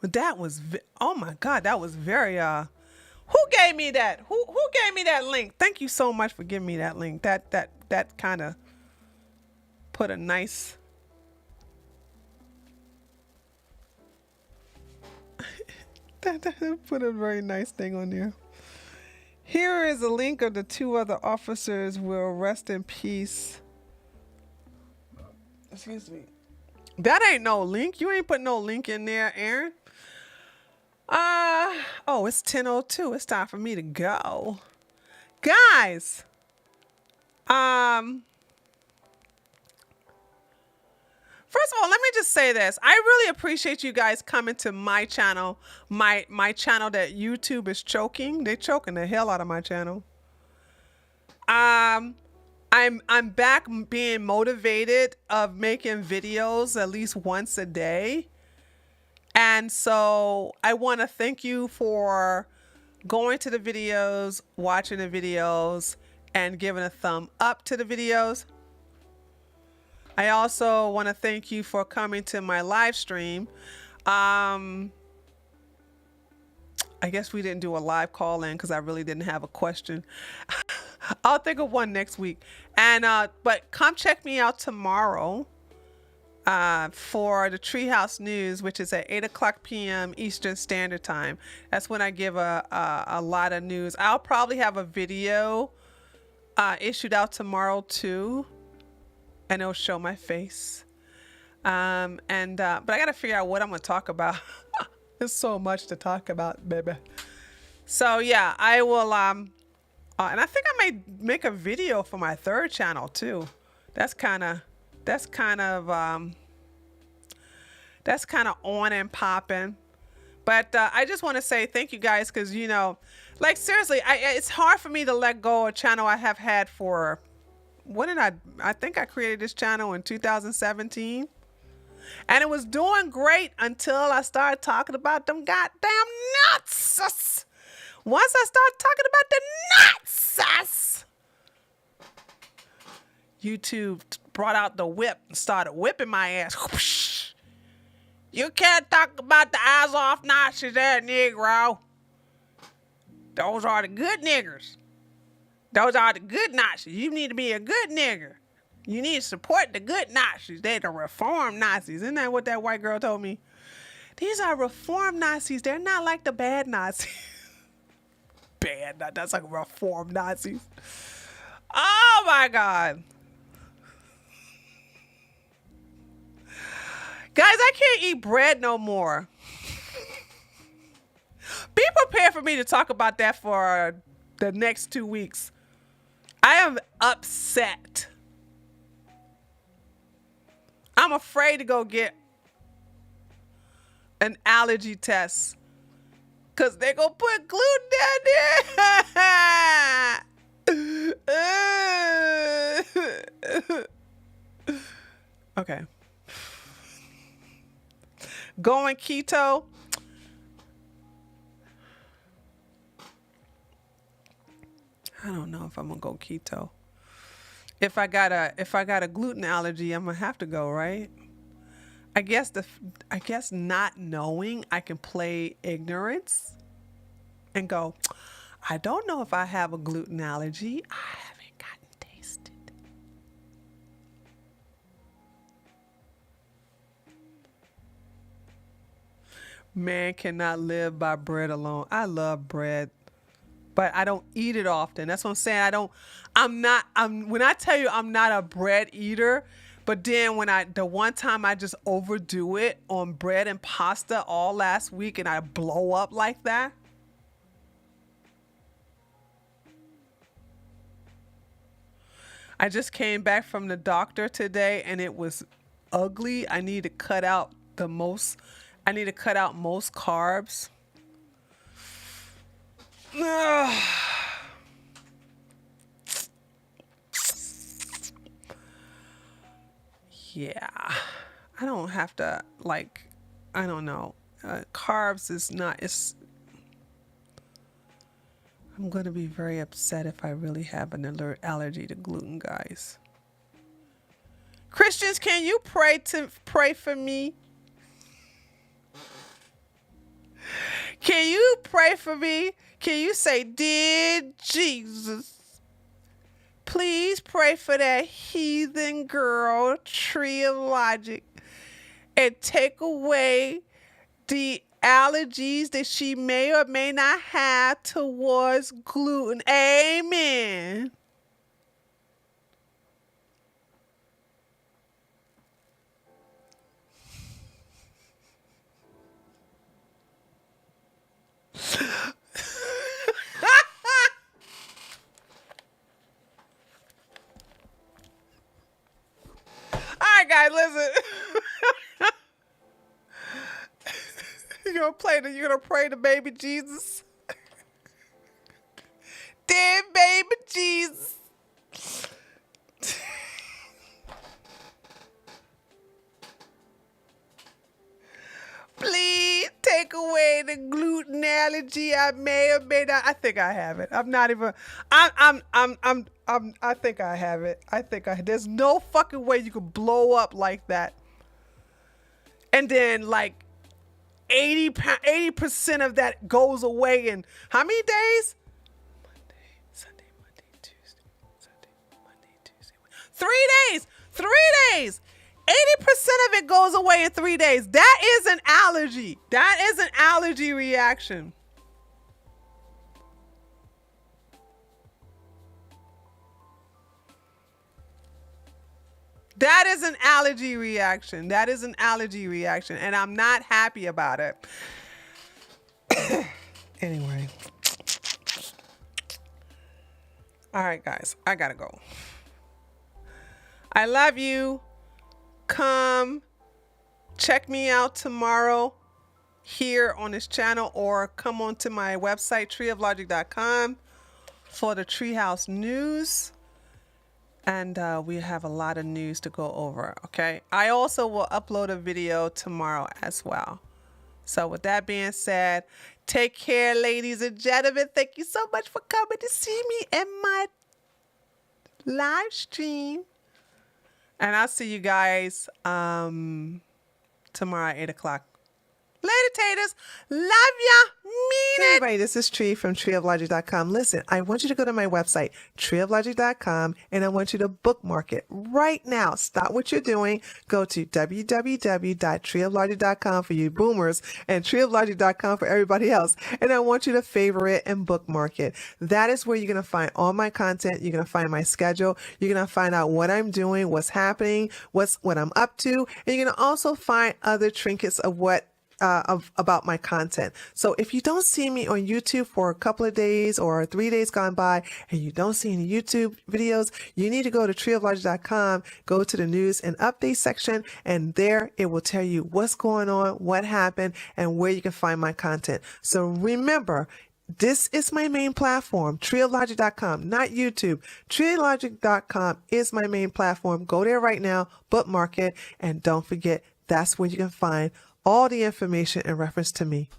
But that was, oh my God, that was very, who gave me that? Who gave me that link? Thank you so much for giving me that link. That kind of put a nice, that put a very nice thing on there. Here is a link of the 2 other officers will rest in peace. Excuse me. That ain't no link. You ain't put no link in there, Aaron. Oh, it's 10:02. It's time for me to go. Guys, first of all, let me just say this. I really appreciate you guys coming to my channel, my channel that YouTube is choking. They're choking the hell out of my channel. I'm back being motivated of making videos at least once a day. And so I want to thank you for going to the videos, watching the videos, and giving a thumb up to the videos. I also want to thank you for coming to my live stream. I guess we didn't do a live call in because I really didn't have a question. I'll think of one next week. And but come check me out tomorrow for the Treehouse News, which is at 8:00 p.m. Eastern Standard Time. That's when I give a lot of news. I'll probably have a video issued out tomorrow too, and it'll show my face. But I gotta figure out what I'm gonna talk about. There's so much to talk about, baby. So yeah, I will. And I think I may make a video for my 3rd channel too. That's kind of on and popping. But I just want to say thank you guys, because like seriously, it's hard for me to let go of a channel I have had for. I think I created this channel in 2017. And it was doing great until I started talking about them goddamn nuts. Once I started talking about the nuts, YouTube brought out the whip and started whipping my ass. You can't talk about the eyes off Nazis there, Negro. Those are the good niggers. Those are the good Nazis. You need to be a good nigger. You need to support the good Nazis. They're the reformed Nazis. Isn't that what that white girl told me? These are reformed Nazis. They're not like the bad Nazis. Bad, that's like reformed Nazis. Oh my God. Guys, I can't eat bread no more. Be prepared for me to talk about that for the next 2 weeks. I am upset. I'm afraid to go get an allergy test because they're going to put gluten down there. Okay. going keto. I don't know if I'm gonna go keto. If I got a gluten allergy, I'm gonna have to go, right? I guess not knowing, I can play ignorance and go, I don't know if I have a gluten allergy. I haven't gotten tasted. Man cannot live by bread alone. I love bread, but I don't eat it often. That's what I'm saying. When I tell you I'm not a bread eater, but then the one time I just overdo it on bread and pasta all last week and I blow up like that. I just came back from the doctor today and it was ugly. I need to cut out most carbs. Ugh. Yeah, I don't have to, I don't know. Carbs is not, I'm going to be very upset if I really have an allergy to gluten, guys. Christians, can you pray for me? Can you pray for me? Can you say, dear Jesus, please pray for that heathen girl, Tree of Logic, and take away the allergies that she may or may not have towards gluten. Amen. All right, guys, listen. You're gonna pray to baby Jesus. Dear baby Jesus. Please take away the gluten allergy I may or may not. I think I have it. I'm not even. I think I have it. There's no fucking way you could blow up like that. And then 80% of that goes away in how many days? Monday, Sunday, Monday, Tuesday, Sunday, Monday, Tuesday. 3 days. 3 days. 80% of it goes away in 3 days. That is an allergy. That is an allergy reaction. That is an allergy reaction. That is an allergy reaction. And I'm not happy about it. Anyway. All right, guys. I gotta go. I love you. Come check me out tomorrow here on this channel, or come on to my website, treeoflogic.com, for the Treehouse News. And we have a lot of news to go over, okay? I also will upload a video tomorrow as well. So with that being said, take care, ladies and gentlemen. Thank you so much for coming to see me in my live stream. And I'll see you guys tomorrow at 8 o'clock. Later, taters. Love ya. Mean it. Hey, everybody, this is Tree from treeoflogic.com. Listen, I want you to go to my website, treeoflogic.com, and I want you to bookmark it right now. Stop what you're doing. Go to www.treeoflogic.com for you boomers and treeoflogic.com for everybody else. And I want you to favorite it and bookmark it. That is where you're going to find all my content. You're going to find my schedule. You're going to find out what I'm doing, what's happening, what I'm up to. And you're going to also find other trinkets of what about my content. So if you don't see me on YouTube for a couple of days or 3 days gone by and you don't see any YouTube videos, you need to go to treeoflogic.com, go to the news and update section, and there it will tell you what's going on, what happened, and where you can find my content. So remember, this is my main platform, treeoflogic.com, not YouTube. Treeoflogic.com is my main platform. Go there right now, bookmark it, and don't forget, that's where you can find all the information in reference to me.